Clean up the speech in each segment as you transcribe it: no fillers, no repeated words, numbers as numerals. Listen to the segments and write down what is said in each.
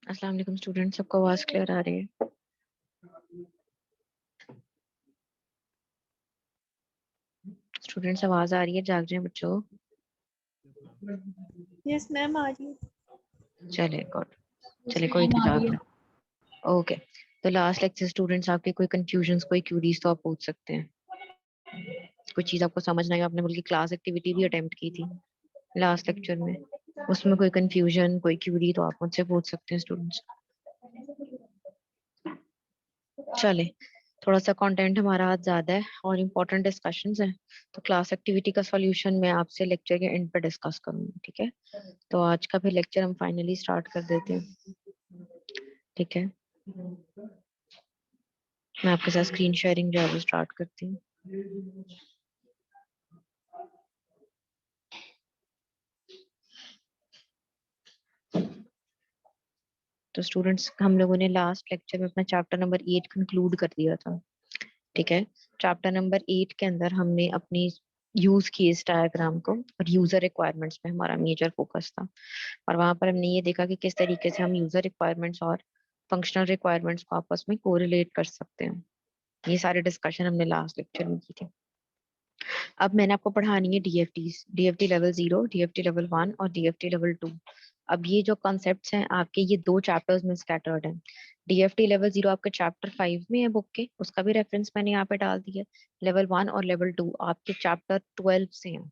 अस्सलाम वालेकुम स्टूडेंट, सबको आवाज क्लियर आ रही है? स्टूडेंट्स आवाज आ रही है? जाग रहे हैं बच्चों? यस मैम आ रही है। चले गुड। चले कोई तो जाग रहा। ओके, तो लास्ट लेक्चर स्टूडेंट्स आपके कोई कंफ्यूजन्स, कोई क्यूरीज तो आप पूछ सकते हैं। कोई चीज आपको समझ नहीं आई, आपने बल्कि क्लास एक्टिविटी भी अटेम्प्ट की थी लास्ट लेक्चर में, उसमें कोई कंफ्यूजन, कोई क्यूरी तो आप मुझसे पूछ सकते हैं स्टूडेंट्स। चले, थोड़ा सा कंटेंट हमारा आज ज्यादा है और इम्पोर्टेंट डिस्कशंस हैं, तो क्लास एक्टिविटी का सॉल्यूशन मैं आपसे लेक्चर के एंड पे डिस्कस करूंगी, ठीक है? तो आज का भी लेक्चर हम फाइनली स्टार्ट कर देते हैं, ठीक है? मैं आपके साथ स्क्रीन शेयरिंग जो है वो स्टार्ट करती हूँ। तो स्टूडेंट्स, हम लोगों ने लास्ट लेक्चर में अपना चैप्टर नंबर 8 कंक्लूड कर दिया था, ठीक है? चैप्टर नंबर 8 के अंदर हमने अपनी यूज की इस डायग्राम को, और यूजर रिक्वायरमेंट्स पे हमारा मेजर फोकस था। और वहां पर हमने ये देखा कि किस तरीके से हम यूजर रिक्वायरमेंट्स और फंक्शनल रिक्वायरमेंट्स को आपस में कोरिलेट कर सकते हैं। ये सारे डिस्कशन हमने लास्ट लेक्चर में की थी। अब मैंने आपको पढ़ानी है DFT, DFT level 0, DFT level 1 और डीएफटी लेवल 2। अब ये जो कॉन्सेप्ट्स हैं आपके, ये दो चैप्टर्स में स्कैटर्ड हैं। डीएफटी लेवल 0 आपके चैप्टर 5 में है बुक के, उसका भी रेफरेंस मैंने यहाँ पे डाल दिया। लेवल 1 और लेवल 2 आपके चैप्टर 12 से हैं,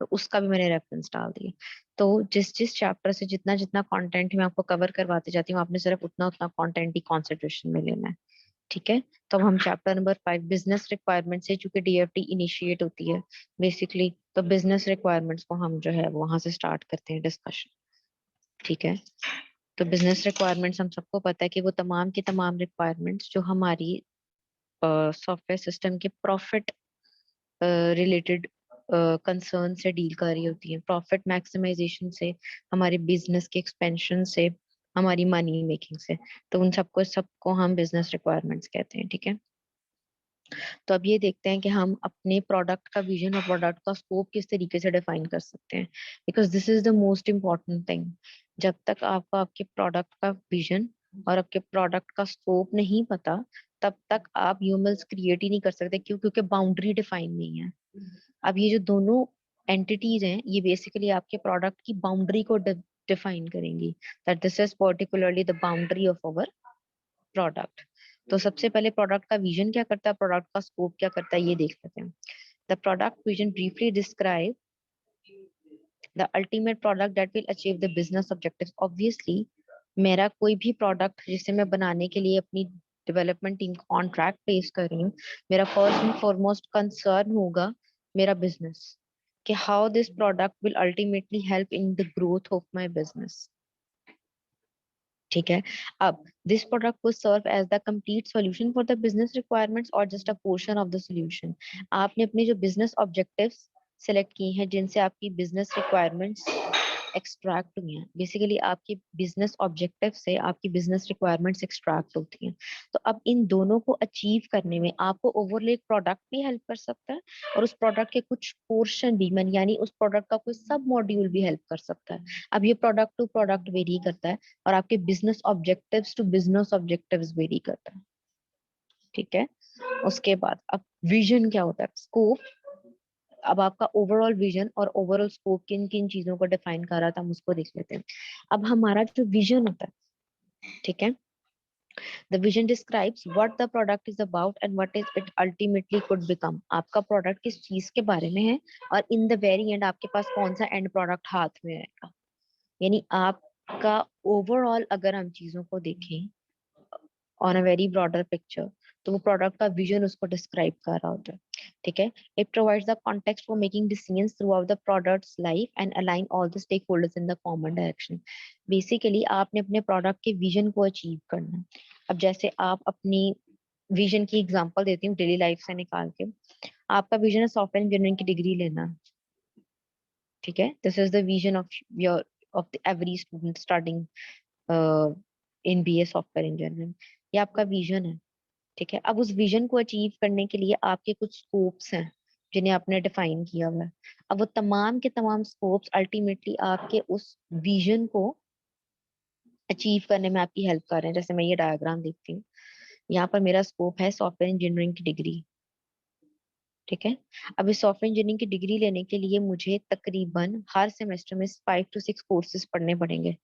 तो उसका भी मैंने रेफरेंस डाल दिया। तो जिस जिस चैप्टर से जितना जितना कंटेंट मैं आपको कवर करवाते जाती हूँ, आपने सिर्फ उतना उतना कंटेंट ही कॉन्सेंट्रेशन में लेना है, ठीक है? तो अब हम चैप्टर नंबर 5 बिजनेस रिक्वायरमेंट से, चूंकि डीएफटी इनिशिएट होती है बेसिकली, तो बिजनेस रिक्वायरमेंट्स को हम जो है वहां से स्टार्ट करते हैं डिस्कशन, ठीक है? तो बिजनेस रिक्वायरमेंट्स हम सबको पता है कि वो तमाम की तमाम रिक्वायरमेंट्स जो हमारी सॉफ्टवेयर सिस्टम के प्रॉफिट रिलेटेड कंसर्न से डील कर रही होती है, प्रॉफिट मैक्सिमाइजेशन से, हमारे बिजनेस के एक्सपेंशन से, हमारी मनी मेकिंग से। तो उन सबको सबको हम बिजनेस रिक्वायरमेंट्स कहते हैं, ठीक है? तो अब ये देखते हैं कि हम अपने प्रोडक्ट का विजन और प्रोडक्ट का स्कोप किस तरीके से डिफाइन कर सकते हैं, because this is the most important thing. जब तक आपको आपके प्रोडक्ट का विजन और आपके प्रोडक्ट का स्कोप नहीं पता, तब तक आप ह्यूमंस क्रिएट ही नहीं कर सकते। क्यों? क्योंकि बाउंड्री डिफाइन नहीं है। अब ये जो दोनों एंटिटीज हैं, ये बेसिकली आपके प्रोडक्ट की बाउंड्री को डिफाइन करेंगी, that this is particularly the boundary of our product. तो सबसे पहले प्रोडक्ट का विजन क्या करता है, प्रोडक्ट का स्कोप क्या करता है, ये देख लेते हैं। The product vision briefly describe the ultimate product that will achieve the business objectives. Obviously मेरा कोई भी प्रोडक्ट जिसे मैं बनाने के लिए अपनी डेवलपमेंट टीम को कॉन्ट्रैक्ट प्लेस कर रही हूँ, मेरा फर्स्ट एंड फॉरमोस्ट कंसर्न होगा मेरा बिजनेस, कि how this product will ultimately help in the growth of my business, ठीक है? अब this product will serve as the complete solution for the business requirements और just a portion of the solution. आपने अपने जो business objectives select किए हैं, जिनसे आपकी बिजनेस रिक्वायरमेंट्स एक्सट्रैक्ट हुई हैं, बेसिकली आपकी बिजनेस ऑब्जेक्टिव से आपकी बिजनेस रिक्वायरमेंट्स एक्सट्रैक्ट होती हैं। तो अब इन दोनों को अचीव करने में आपको ओवरऑल एक प्रोडक्ट भी हेल्प कर सकता है, और उस प्रोडक्ट के कुछ पोर्शन भी, यानी उस प्रोडक्ट का कोई सब मॉड्यूल भी हेल्प कर सकता है। अब ये प्रोडक्ट टू प्रोडक्ट वेरी करता है, और आपके business objectives to business objectives vary करता है, ठीक है? उसके बाद अब विजन क्या होता है, स्कोप। अब आपका ओवरऑल विजन और ओवरऑल स्कोप किन किन चीजों को डिफाइन कर रहा था, हम उसको देख लेते हैं। अब हमारा जो विजन होता है, ठीक है, the vision describes what the product is about and what is it ultimately could become. आपका प्रोडक्ट किस चीज के बारे में है, और इन द वेरी एंड आपके पास कौन सा एंड प्रोडक्ट हाथ में आएगा। यानी आपका ओवरऑल अगर हम चीजों को देखें on a very broader picture, तो वो प्रोडक्ट का विजन उसको डिस्क्राइब कर रहा होता है, ठीक है? It provides the context for making decisions throughout the products life and align all the stakeholders in the common direction. Basically आपने अपने प्रोडक्ट के विजन को अचीव करना है। अब जैसे आप अपनी विजन की एग्जांपल देती हूँ डेली लाइफ से निकाल के। आपका विजन है सॉफ्टवेयर इंजीनियरिंग की डिग्री लेना, ठीक है? This is the vision of your, of the every student starting in BA software engineering. ये आपका विजन है, ठीक है? अब उस विजन को अचीव करने के लिए आपके कुछ स्कोप्स हैं जिन्हें आपने डिफाइन किया हुआ है। अब वो तमाम के तमाम स्कोप्स अल्टीमेटली आपके उस विजन को अचीव करने में आपकी हेल्प कर रहे हैं। जैसे मैं ये डायग्राम देखती हूँ, यहाँ पर मेरा स्कोप है सॉफ्टवेयर इंजीनियरिंग की डिग्री, ठीक है। अब इस सॉफ्टवेयर इंजीनियरिंग की डिग्री लेने के लिए मुझे तकरीबन हर सेमेस्टर में 5 to 6 कोर्सेज पढ़ने पड़ेंगे।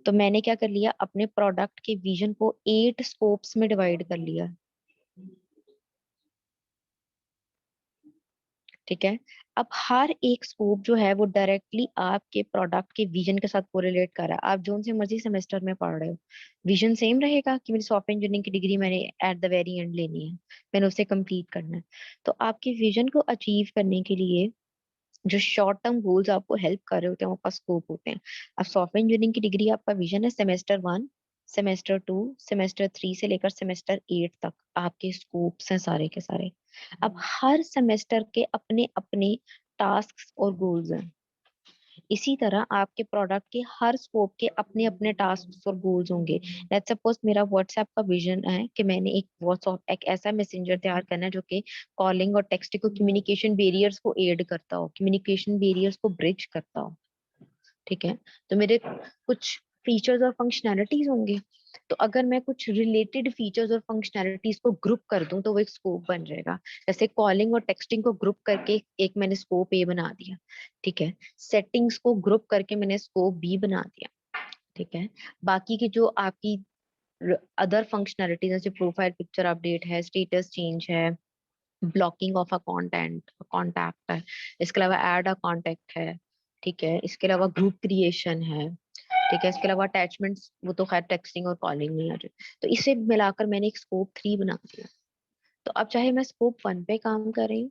तो मैंने क्या कर लिया, अपने प्रोडक्ट के विजन को 8 स्कोप्स में डिवाइड कर लिया, ठीक है। अब हर एक स्कोप जो है वो डायरेक्टली आपके प्रोडक्ट के विजन के साथ कोरिलेट कर रहा है। आप जोन से मर्जी सेमेस्टर में पढ़ रहे हो, विजन सेम रहेगा कि मेरी सॉफ्टवेयर इंजीनियरिंग की डिग्री मैंने एट द वेरी एंड लेनी है, मैंने उसे कंप्लीट करना है। तो आपके विजन को अचीव करने के लिए जो शॉर्ट टर्म गोल्स आपको हेल्प कर रहे होते हैं वो आपका स्कोप होते हैं। अब सॉफ्टवेयर इंजीनियरिंग की डिग्री आपका विजन है सेमेस्टर 1, सेमेस्टर 2, सेमेस्टर 3 से लेकर सेमेस्टर 8 तक आपके स्कोप्स हैं सारे के सारे। अब हर सेमेस्टर के अपने अपने टास्क और गोल्स हैं। इसी तरह आपके प्रोडक्ट के हर स्कोप के अपने अपने टास्क और गोल्स होंगे। लेट्स सपोज मेरा व्हाट्सएप का विजन है कि मैंने एक व्हाट्सएप एक ऐसा मैसेंजर तैयार करना है जो कि कॉलिंग और टेक्स्टिंग को कम्युनिकेशन बैरियर्स को एड करता हो, कम्युनिकेशन बैरियर्स को ब्रिज करता हो, ठीक है। तो मेरे कुछ फीचर्स और फंक्शनैलिटीज होंगे। तो अगर मैं कुछ रिलेटेड फीचर्स और फंक्शनैलिटीज को ग्रुप कर दूं तो वो एक स्कोप बन जाएगा। जैसे कॉलिंग और टेक्सटिंग को ग्रुप करके एक मैंने स्कोप ए बना दिया, ठीक है। सेटिंग्स को ग्रुप करके मैंने स्कोप बी बना दिया, ठीक है। बाकी की जो आपकी अदर फंक्शनैलिटीज जैसे प्रोफाइल पिक्चर अपडेट है, स्टेटस चेंज है, ब्लॉकिंग ऑफ अ कॉन्टैक्ट है, इसके अलावा ऐड अ कॉन्टैक्ट है, ठीक है। इसके अलावा ग्रुप क्रिएशन है, ठीक है। इसके अलावा अटैचमेंट्स वो तो खैर टेक्सटिंग और कॉलिंग में आ जाए। तो इसे मिलाकर मैंने एक स्कोप 3 बना दिया। तो अब चाहे मैं स्कोप 1 पे काम कर रही हूँ,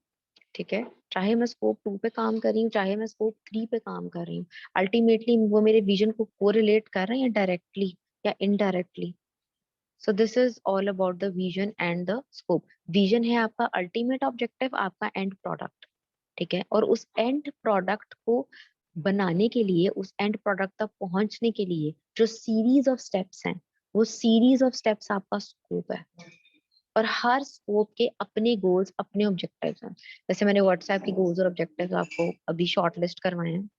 ठीक है, चाहे मैं स्कोप 2 पे काम कर रही हूँ, चाहे मैं स्कोप 3 पे काम कर रही हूँ, अल्टीमेटली वो मेरे विजन को कोरिलेट कर रहे हैं या डायरेक्टली या indirectly. So this is all about the vision and the scope. Vision है आपका अल्टीमेट ऑब्जेक्टिव, आपका एंड प्रोडक्ट, ठीक है। और उस एंड प्रोडक्ट को बनाने के लिए, उस एंड प्रोडक्ट तक पहुंचने के लिए जो सीरीज ऑफ स्टेप्स हैं, वो सीरीज ऑफ स्टेप्स आपका स्कोप है। और हर स्कोप के अपने गोल्स, अपने ऑब्जेक्टिव्स हैं। जैसे मैंने व्हाट्सएप की गोल्स और ऑब्जेक्टिव्स आपको अभी शॉर्टलिस्ट करवाए हैं,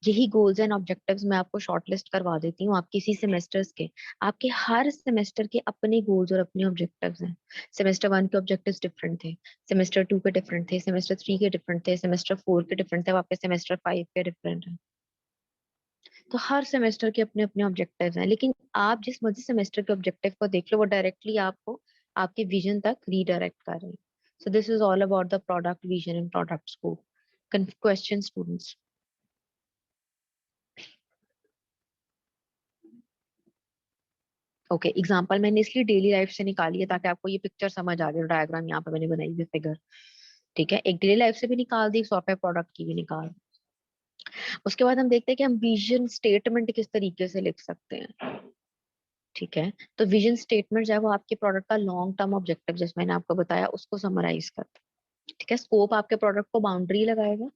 यही गोल्स एंड ऑब्जेक्टिव्स मैं आपको शॉर्टलिस्ट करवा देती हूँ आपके इसी सेमेस्टर्स के। आपके हर सेमेस्टर के अपने गोल्स और अपने ऑब्जेक्टिव्स हैं। सेमेस्टर 1 के ऑब्जेक्टिव्स डिफरेंट थे, सेमेस्टर 2 के डिफरेंट थे, सेमेस्टर 3 के डिफरेंट थे, सेमेस्टर 4 के डिफरेंट थे, अब आपके सेमेस्टर 5 के डिफरेंट है। तो हर सेमेस्टर के अपने अपने ऑब्जेक्टिव्स हैं, लेकिन आप जिस मर्जी सेमेस्टर के ऑब्जेक्टिव को देख लो वो डायरेक्टली आपको आपके विजन तक रीडायरेक्ट कर रहे हैं। सो this is all about the product vision and product scope. Question students? Okay, example मैंने इसलिए डेली लाइफ से निकाली है ताकि आपको ये पिक्चर समझ आ जाए। डायग्राम यहाँ पे मैंने बनाई हुई फिगर, ठीक है। एक डेली लाइफ से भी निकाल दी, सॉफ्टवेयर प्रोडक्ट की भी निकाल। उसके बाद हम देखते हैं कि हम विजन स्टेटमेंट किस तरीके से लिख सकते हैं, ठीक है। तो विजन स्टेटमेंट जो है वो आपके प्रोडक्ट का लॉन्ग टर्म ऑब्जेक्टिव, जैसे मैंने आपको बताया, उसको समराइज करता है, ठीक है। स्कोप आपके प्रोडक्ट को बाउंड्री लगाएगा,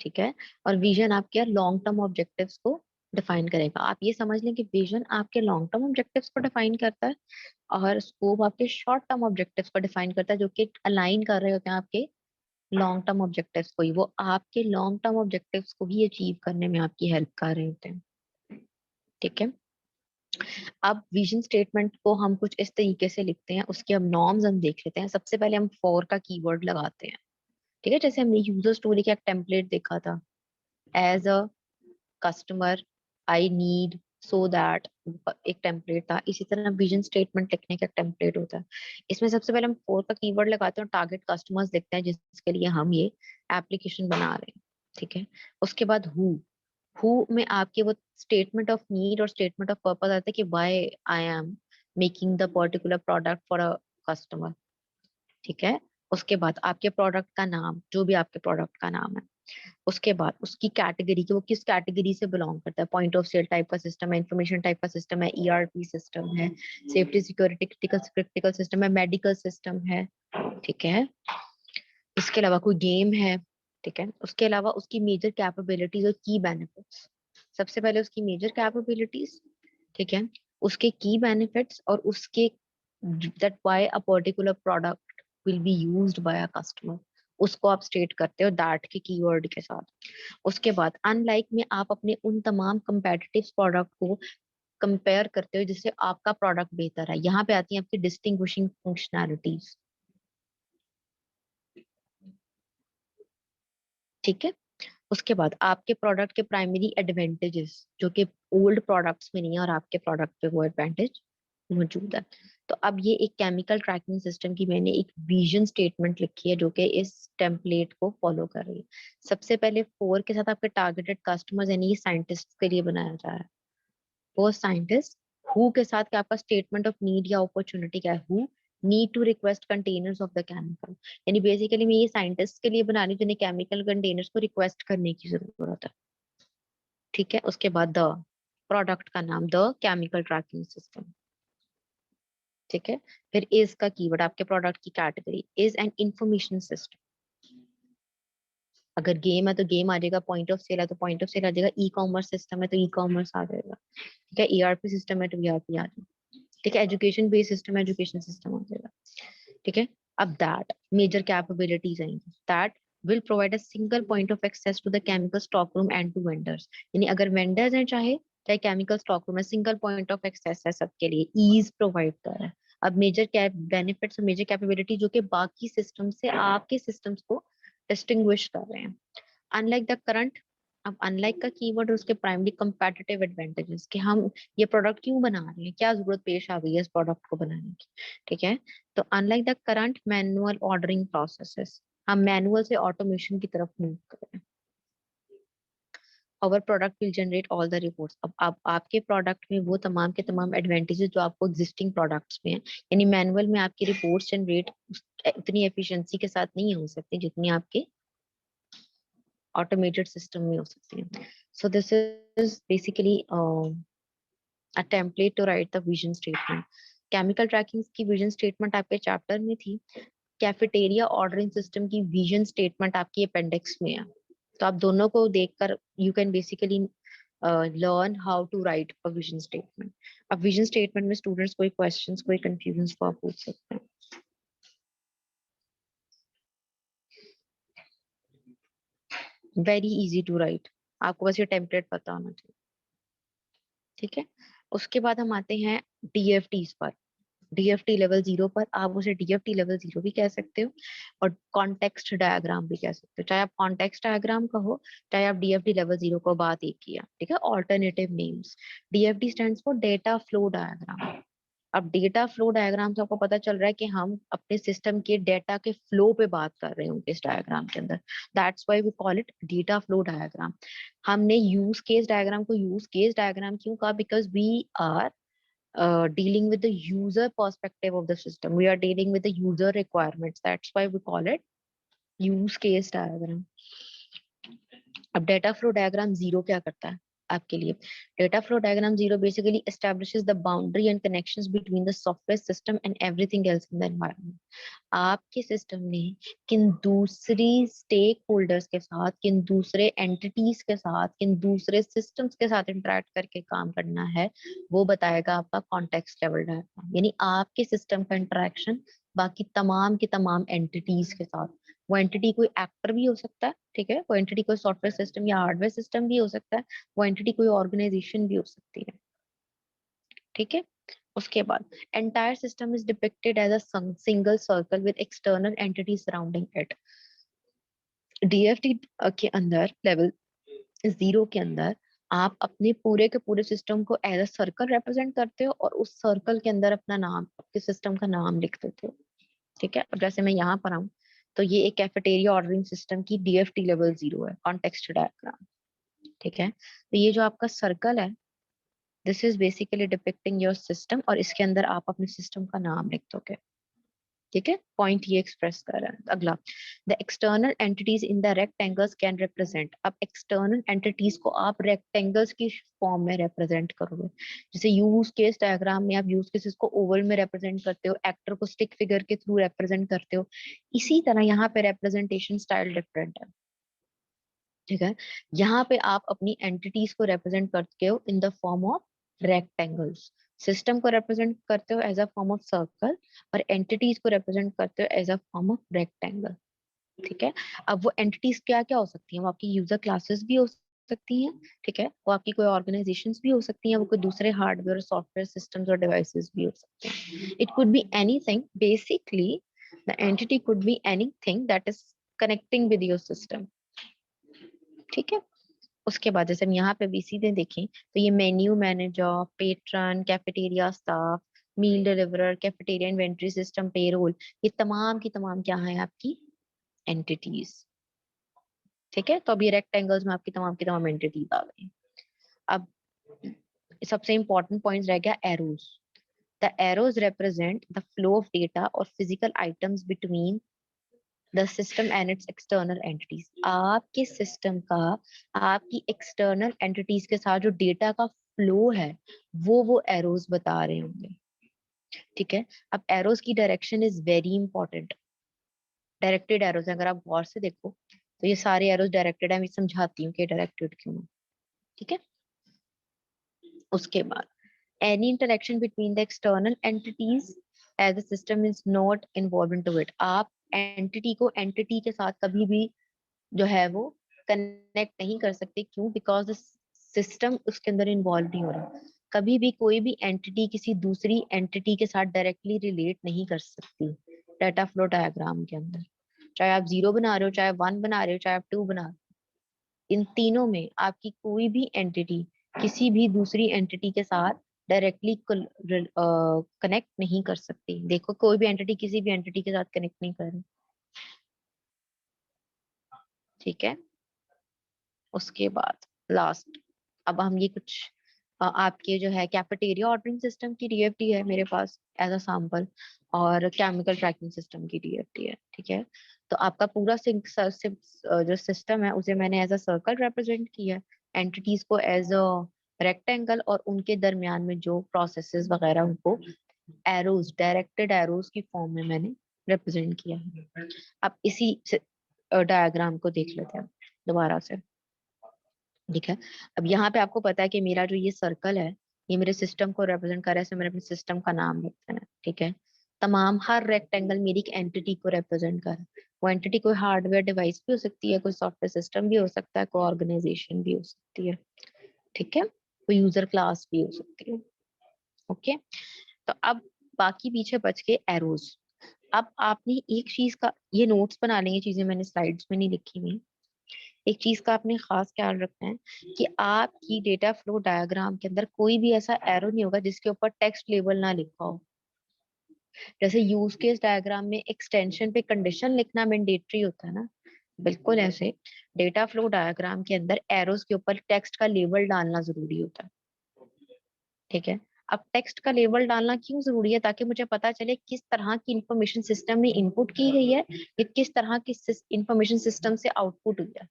ठीक है। और विजन आपके लॉन्ग टर्म ऑब्जेक्टिव्स को डिफाइन करेगा। आप ये समझ लें कि विजन आपके लॉन्ग टर्म ऑब्जेक्टिव्स को डिफाइन करता है और स्कोप आपके शॉर्ट टर्म ऑब्जेक्टिव्स को डिफाइन करता है, जो कि अलाइन कर रहे होते हैं आपके लॉन्ग टर्म ऑब्जेक्टिव्स को ही। वो आपके लॉन्ग टर्म ऑब्जेक्टिव्स को ही अचीव करने में आपकी हेल्प कर रहे होते हैं, ठीक है। अब विजन स्टेटमेंट को हम कुछ इस तरीके से लिखते हैं, उसके अब नॉर्म्स हम देख लेते हैं। सबसे पहले हम फॉर का कीवर्ड लगाते हैं, ठीक है। जैसे हमने यूजर स्टोरी का एक टेम्पलेट देखा था, as a customer I need so that, एक टेम्पलेट था। इसी तरह विजन स्टेटमेंट लिखने का एक टेम्पलेट होता है। इसमें सबसे पहले हम फॉर का कीवर्ड लगाते हैं और टारगेट कस्टमर्स लिखते हैं जिसके लिए हम ये एप्लीकेशन बना रहे हैं, ठीक है। उसके बाद हु में आपके वो स्टेटमेंट ऑफ नीड और स्टेटमेंट ऑफ पर्पस आता है कि why I am making the particular product for a customer, ठीक है। उसके बाद आपके प्रोडक्ट का नाम, जो भी आपके प्रोडक्ट का नाम है। उसके बाद उसकी कैटेगरी, कि वो किस कैटेगरी से बिलोंग करता है, पॉइंट ऑफ सेल टाइप का सिस्टम है, इंफॉर्मेशन टाइप का सिस्टम है, ईआरपी सिस्टम है, safety security critical critical system है, मेडिकल सिस्टम है, ठीक है। इसके अलावा कोई गेम है, ठीक है। उसके अलावा उसकी मेजर कैपेबिलिटीज और की बेनिफिट्स। सबसे पहले उसकी मेजर कैपेबिलिटीज, ठीक है, उसके की बेनिफिट्स और उसके that why a particular product will be used by a customer, उसको आप स्टेट करते हो दैट के कीवर्ड के साथ। उसके बाद अनलाइक में आप अपने उन तमाम कंपेटिटिव प्रोडक्ट को कंपेयर करते हो जिससे आपका प्रोडक्ट बेहतर है। यहाँ पे आती है आपकी डिस्टिंग्विशिंग फंक्शनैलिटीज। ठीक है। उसके बाद आपके प्रोडक्ट के प्राइमरी एडवांटेजेस जो कि ओल्ड प्रोडक्ट्स में नहीं है और आपके प्रोडक्ट पे वो एडवांटेज मौजूद है। तो अब ये एक केमिकल ट्रैकिंग सिस्टम की मैंने एक विजन स्टेटमेंट लिखी है जो कि इस टेम्पलेट को फॉलो कर रही है। सबसे पहले 4 के साथ आपके टारगेटेड कस्टमर्स यानी ये साइंटिस्ट के लिए बनाया जा रहा है। वो साइंटिस्ट हु के साथ क्या आपका स्टेटमेंट ऑफ नीड या अपॉर्चुनिटी क्या है, who need to request containers of the chemical. यानी बेसिकली मैं ये साइंटिस्ट के लिए बना रही हूँ जिन्हें केमिकल कंटेनर्स को रिक्वेस्ट करने की जरूरत है। ठीक है। उसके बाद द प्रोडक्ट का नाम द केमिकल ट्रैकिंग सिस्टम। ठीक है। फिर इज का कीवर्ड आपके प्रोडक्ट की category is an information system. अगर गेम है तो गेम आ जाएगा, पॉइंट ऑफ सेल है तो पॉइंट ऑफ सेल आ जाएगा, ई कॉमर्स सिस्टम है तो ई कॉमर्स आ जाएगा। ठीक है। ईआरपी सिस्टम है तो ईआरपी आ जाएगा। ठीक है। एजुकेशन बेस्ड सिस्टम है, एजुकेशन सिस्टम आ जाएगा। ठीक है। अब दैट मेजर कैपेबिलिटीज आएंगी। That will provide a single point of access to the chemical stock room and to vendors। यानी अगर वेंडर्स हैं चाहे केमिकल स्टॉक रूम है, सिंगल पॉइंट ऑफ एक्सेस है सबके लिए, ईज प्रोवाइड कर रहा है। अब मेजर कैप बेनिफिट्स और मेजर कैपेबिलिटी जो कि बाकी सिस्टम से आपके सिस्टम्स को डिस्टिंग्विश कर रहे हैं। अनलाइक द करंट, अब अनलाइक का कीवर्ड उसके प्राइमरी कंपेटिटिव एडवांटेजेस कि हम ये प्रोडक्ट क्यों बना रहे हैं, क्या जरूरत पेश आ गई है इस प्रोडक्ट को बनाने की। ठीक है। तो unlike the current manual ordering processes, हम मैनुअल से ऑटोमेशन की तरफ मूव कर रहे हैं। our product will generate all the reports। अब आपके प्रोडक्ट में वो तमाम के तमाम एडवांटेजेस जो आपको एग्जिस्टिंग प्रोडक्ट्स में है, यानी मैनुअल में आपकी रिपोर्ट्स जनरेट इतनी एफिशिएंसी के साथ नहीं हो सकती जितनी आपके ऑटोमेटेड सिस्टम में हो सकती है। So this is basically a template to write the vision statement. Chemical tracking की विजन स्टेटमेंट आपके चैप्टर में थी, कैफेटेरिया ऑर्डरिंग सिस्टम की विजन स्टेटमेंट आपकी अपेंडिक्स में है। तो आप दोनों को देखकर you can basically learn how to write a vision statement. अब विजन स्टेटमेंट में स्टूडेंट्स कोई क्वेश्चंस कोई कंफ्यूजन को आप पूछ सकते हैं। वेरी इजी टू राइट, आपको बस ये टेम्पलेट पता होना चाहिए। ठीक है। उसके बाद हम आते हैं डीएफटीज पर। डीएफटी लेवल 0 पर आप उसे डीएफटी लेवल 0 भी कह सकते हो और कॉन्टेक्स्ट डायग्राम भी कह सकते हो। चाहे आप कॉन्टेक्स्ट डायग्राम कहो चाहे आप डीएफटी लेवल 0 को, बात एक ही है। ठीक है। Alternative names. DFT stands for data flow diagram. अब डेटा फ्लो डायग्राम से आपको पता चल रहा है कि हम अपने सिस्टम के डेटा के फ्लो पे बात कर रहे होंगे इस डायग्राम के अंदर। That's why we call it data flow diagram. हमने यूज केस डायग्राम को यूज केस डायग्राम क्यों कहा, because we are dealing with the user perspective of the system. We are dealing with the user requirements. That's why we call it use case diagram. अब data flow diagram 0 क्या करता है आपके लिए? Data flow diagram 0 basically establishes the boundary and connections between the software system and everything else in the environment। आपके system ने किन दूसरी स्टेक होल्डर्स के साथ, किन दूसरे एंटिटीज के साथ, किन दूसरे सिस्टम्स के साथ इंटरेक्ट करके काम करना है, वो बताएगा आपका कॉन्टेक्स्ट लेवल डायग्राम। यानी आपके सिस्टम का इंटरेक्शन बाकी तमाम की तमाम एंटिटीज के साथ। वो एंटिटी कोई एक्टर भी हो सकता है। ठीक है। वो एंटिटी कोई सॉफ्टवेयर सिस्टम या हार्डवेयर सिस्टम भी हो सकता है। वो एंटिटी कोई ऑर्गेनाइजेशन भी हो सकती है। ठीक है। उसके बाद entire system is depicted as a single circle with external entities surrounding it। DFT के अंदर लेवल 0 के अंदर आप अपने पूरे के पूरे सिस्टम को एज अ सर्कल रिप्रेजेंट करते हो और उस सर्कल के अंदर अपना नाम, आपके सिस्टम का नाम लिख देते हो। ठीक है। अब जैसे मैं यहाँ पर हूँ तो ये एक कैफेटेरिया ऑर्डरिंग सिस्टम की डीएफटी लेवल 0 है, कॉन्टेक्स्ट डायग्राम। ठीक है। तो ये जो आपका सर्कल है, this is basically depicting your system और इसके अंदर आप अपने सिस्टम का नाम लिख दोगे। ठीक है। पॉइंट ये एक्सप्रेस कर रहा है। अगला, the external entities in the rectangles can represent. अब एक्सटर्नल एंटिटीज को आप रेक्टेंगल्स की फॉर्म में रिप्रेजेंट करोगे। जैसे यूज केस डायग्राम में आप यूज केसेस को ओवल में रिप्रेजेंट करते हो, एक्टर को स्टिक फिगर के थ्रू रिप्रेजेंट करते हो, इसी तरह यहाँ पे रिप्रेजेंटेशन स्टाइल डिफरेंट है। ठीक है। यहाँ पे आप अपनी एंटिटीज को रिप्रेजेंट करते हो in the form of rectangles, system को रिप्रेजेंट करते हो as a form of circle और एंटिटीज को रिप्रेजेंट करते हो as a form of rectangle. ठीक है। अब वो एंटिटीज क्या क्या हो सकती हैं, वो आपकी यूजर क्लासेस भी हो सकती हैं, ठीक है, वो आपकी कोई ऑर्गेनाइजेशंस भी हो सकती हैं, वो कोई दूसरे हार्डवेयर सॉफ्टवेयर सिस्टम्स और डिवाइसेस भी हो सकते हैं। It could be anything, basically the entity could be anything that is connecting with your system, ठीक है। उसके बाद जैसे हम यहाँ पे भी सीधे देखें तो ये menu manager, patron, cafeteria staff, meal deliverer, cafeteria inventory system, payroll, ये तमाम की तमाम क्या है आपकी एंटिटीज, ठीक है। तो अब ये रेक्टेंगल्स में आपकी तमाम की तमाम एंटिटीज आ गई। अब सबसे इंपॉर्टेंट पॉइंट रह गया arrows. The arrows represent the flow of data और physical items between the system and its external entities. आपके सिस्टम का आपकी एक्सटर्नल एंटिटीज के साथ जो डेटा का फ्लो है वो एरोज बता रहे होंगे, ठीक है। अब एरोज की direction is very important. Directed arrows, अगर आप गौर से देखो तो ये सारे एरोज डायरेक्टेड है, मैं समझाती हूँ कि डायरेक्टेड क्यों है, ठीक है। उसके बाद any interaction between the external entities as the system is not involved into it। आप एंटिटी को एंटिटी के साथ कभी भी जो है वो कनेक्ट नहीं कर सकते, क्यों? बिकॉज द सिस्टम उसके अंदर इन्वॉल्व नहीं हो रहा। कभी भी कोई भी एंटिटी किसी दूसरी एंटिटी के साथ डायरेक्टली रिलेट नहीं कर सकती डाटा फ्लो डायग्राम के अंदर। चाहे आप 0 बना रहे हो, चाहे 1 बना रहे हो, चाहे आप 2 बना रहे हो, इन तीनों में आपकी कोई भी एंटिटी किसी भी दूसरी एंटिटी के साथ डायरेक्टली कनेक्ट नहीं कर सकती। देखो कोई भी एंटिटी किसी भी एंटिटी के साथ कनेक्ट नहीं कर रही, ठीक है। उसके बाद लास्ट, अब हम ये कुछ आपके जो है कैफेटेरिया ऑर्डरिंग सिस्टम की डीएफटी है मेरे पास एज अ सैंपल, और केमिकल ट्रैकिंग सिस्टम की डीएफटी है, ठीक है। तो आपका पूरा जो सिस्टम है उसे मैंने एज अ सर्कल रिप्रेजेंट किया है, एंटिटीज को एज अ रेक्टेंगल, और उनके दरमियान में जो प्रोसेसेस वगैरह उनको एरोज, डायरेक्टेड एरोज की फॉर्म में मैंने रिप्रेजेंट किया है। अब इसी डायग्राम को देख लेते हैं दोबारा से, ठीक है। अब यहाँ पे आपको पता है कि मेरा जो ये सर्कल है ये मेरे सिस्टम को रिप्रेजेंट कर रहा है, इसमें मैंने अपने सिस्टम का नाम लिखते हैं, ठीक है। तमाम हर रेक्टेंगल मेरी एक एंटिटी को रिप्रेजेंट कर रहा है। वो एंटिटी कोई हार्डवेयर डिवाइस भी हो सकती है, कोई सॉफ्टवेयर सिस्टम भी हो सकता है, कोई ऑर्गेनाइजेशन भी हो सकती है, ठीक है, कोई यूजर क्लास भी हो सकती है, ओके। तो अब बाकी पीछे बच के एरोज। अब आपने एक चीज का, ये नोट्स बना लेंगे, चीजें मैंने स्लाइड्स में नहीं लिखी हुई। एक चीज का आपने खास ख्याल रखना है कि आपकी डेटा फ्लो डायग्राम के अंदर कोई भी ऐसा एरो नहीं होगा जिसके ऊपर टेक्स्ट लेबल ना लिखा हो। जैसे यूज केस डायग्राम में एक्सटेंशन पे कंडीशन लिखना मैंडेटरी होता है ना, बिल्कुल ऐसे डेटा फ्लो डायग्राम के अंदर एरोज के ऊपर टेक्स्ट का लेबल डालना जरूरी होता है, ठीक है। अब टेक्स्ट का लेबल डालना क्यों जरूरी है? ताकि मुझे पता चले किस तरह की इंफॉर्मेशन सिस्टम में इनपुट की गई है या किस तरह की इंफॉर्मेशन सिस्टम से आउटपुट हुई है,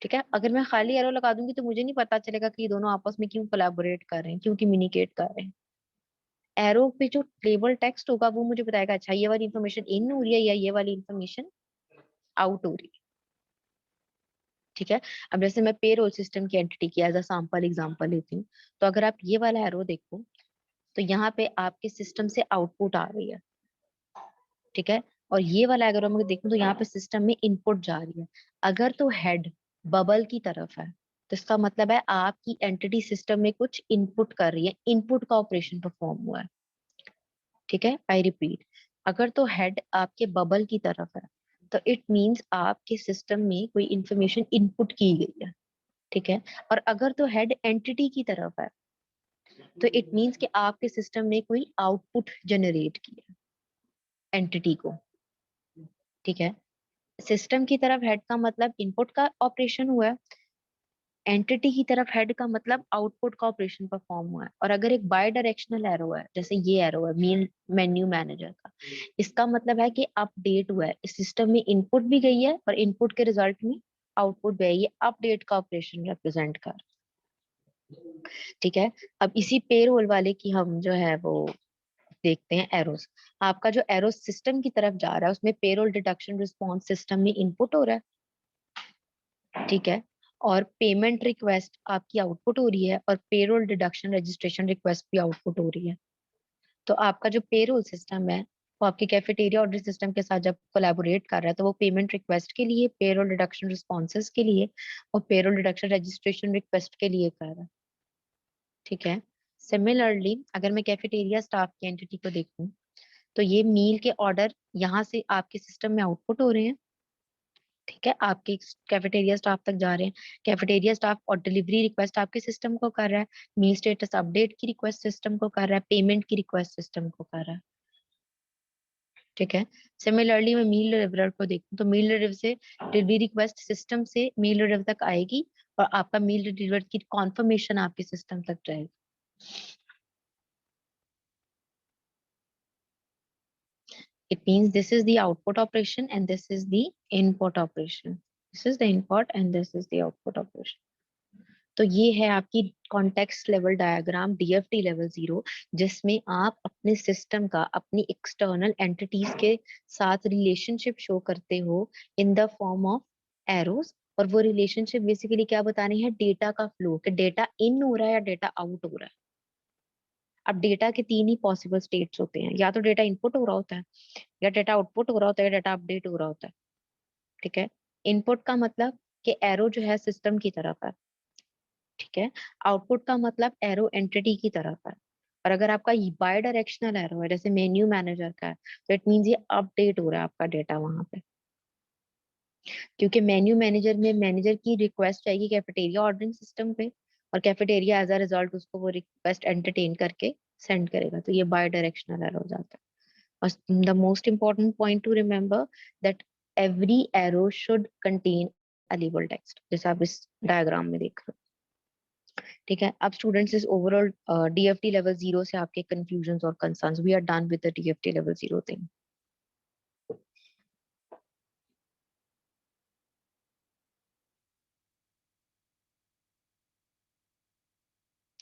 ठीक है। अगर मैं खाली एरो लगा दूंगी तो मुझे नहीं पता चलेगा कि ये दोनों आपस में क्यों कोलैबोरेट कर रहे हैं, क्यों कम्युनिकेट कर रहे हैं। एरो पे जो लेबल टेक्स्ट होगा वो मुझे बताएगा अच्छा ये वाली इंफॉर्मेशन इन हो रही है या ये वाली इंफॉर्मेशन आउट हो रही है, ठीक है। अब जैसे मैं पेरोल सिस्टम की एंटिटी की एज अ सैंपल एग्जांपल लेती हूँ, तो अगर आप ये वाला एरो देखो तो यहाँ पे आपके सिस्टम से आउटपुट आ रही है, ठीक है। और ये वाला अगर मैं देखूं तो यहाँ पे सिस्टम में इनपुट जा रही है। अगर तो हेड बबल की तरफ है तो इसका मतलब है आपकी एंटिटी सिस्टम में कुछ इनपुट कर रही है, इनपुट का ऑपरेशन परफॉर्म हुआ है, ठीक है। आई रिपीट, अगर तो हेड आपके बबल की तरफ है तो इट मींस आपके सिस्टम में कोई इंफॉर्मेशन इनपुट की गई है, ठीक है। और अगर तो हेड एंटिटी की तरफ है तो इट मींस कि आपके सिस्टम ने कोई आउटपुट जनरेट किया एंटिटी को, ठीक है। सिस्टम की तरफ हेड का मतलब इनपुट का ऑपरेशन हुआ है, एंटिटी की तरफ हेड का मतलब आउटपुट का ऑपरेशन परफॉर्म हुआ है। और अगर एक बाय डायरेक्शनल एरो है, जैसे ये एरो है मेन मेन्यू मैनेजर का, इसका मतलब है कि अपडेट हुआ है, इस सिस्टम में इनपुट भी गई है और इनपुट के रिजल्ट में आउटपुट भी है, ये अपडेट का ऑपरेशन रिप्रेजेंट कर, ठीक है। अब इसी पेरोल वाले की हम जो है वो देखते हैं एरोस। आपका जो एरोस सिस्टम की तरफ जा रहा है उसमें पेरोल डिडक्शन रिस्पॉन्स सिस्टम में इनपुट हो रहा है, ठीक है। और पेमेंट रिक्वेस्ट आपकी आउटपुट हो रही है और पेरोल डिडक्शन रजिस्ट्रेशन रिक्वेस्ट भी आउटपुट हो रही है। तो आपका जो पेरोल सिस्टम है वो आपके कैफेटेरिया ऑर्डर सिस्टम के साथ जब कोलैबोरेट कर रहा है तो वो पेमेंट रिक्वेस्ट के लिए, पेरोल डिडक्शन रिस्पॉन्सेज के लिए और पेरोल डिडक्शन रजिस्ट्रेशन रिक्वेस्ट के लिए कर रहा है। ठीक है। सिमिलरली अगर मैं कैफेटेरिया स्टाफ की एंटिटी को देखूं तो ये मील के ऑर्डर यहाँ से आपके सिस्टम में आउटपुट हो रहे हैं। ठीक है, आपके कैफेटेरिया स्टाफ तक जा रहे हैं। कैफेटेरिया स्टाफ और डिलीवरी रिक्वेस्ट आपके सिस्टम को कर रहा है, मील स्टेटस अपडेट की रिक्वेस्ट सिस्टम को कर रहा है, पेमेंट की रिक्वेस्ट सिस्टम को कर रहा है। ठीक है। सिमिलरली मैं मील डिलीवरर को देखूं तो मील डिलीवर से डिलीवरी रिक्वेस्ट सिस्टम से मील डिलीवर तक आएगी और आपका मील डिलीवर की कॉन्फर्मेशन आपके सिस्टम तक जाएगी। It means this is the output operation and this is the input operation. This is the input and this is the output operation. तो ये है आपकी context level diagram DFT level 0, जिसमें आप अपने सिस्टम का अपनी एक्सटर्नल एंटिटीज के साथ रिलेशनशिप शो करते हो in the form of arrows. और वो रिलेशनशिप बेसिकली क्या बतानी है, डेटा का फ्लो, कि डेटा इन हो रहा है या डेटा आउट हो रहा है। अब डेटा के तीन ही पॉसिबल स्टेट्स होते हैं, या तो डेटा इनपुट हो रहा होता है, या डेटा आउटपुट हो रहा होता है, या डेटा अपडेट हो रहा होता है। ठीक है। इनपुट का मतलब कि एरो जो है सिस्टम की तरफ है। ठीक है। आउटपुट का मतलब एरो एंटिटी की तरफ है। और अगर आपका बाई डायरेक्शनल एरो है जैसे मेन्यू मैनेजर का है तो इट मीन्स ये अपडेट हो रहा है आपका डेटा वहां पे, क्योंकि मेन्यू मैनेजर में मैनेजर की रिक्वेस्ट जाएगी कैफेटेरिया ऑर्डरिंग सिस्टम पे और कैफेटेरिया एज अ रिजल्ट उसको वो रिक्वेस्ट एंटरटेन करके सेंड करेगा, तो ये बाई डायरेक्शनल एरो हो जाता है। और the most important point two remember that every arrow should contain a label text, जैसे आप इस डायग्राम में देख रहे हो। ठीक है। अब स्टूडेंट्स इस ओवरऑल डीएफटी लेवल 0 से आपके कंफ्यूजन और concerns, we are done with the DFT level 0 thing.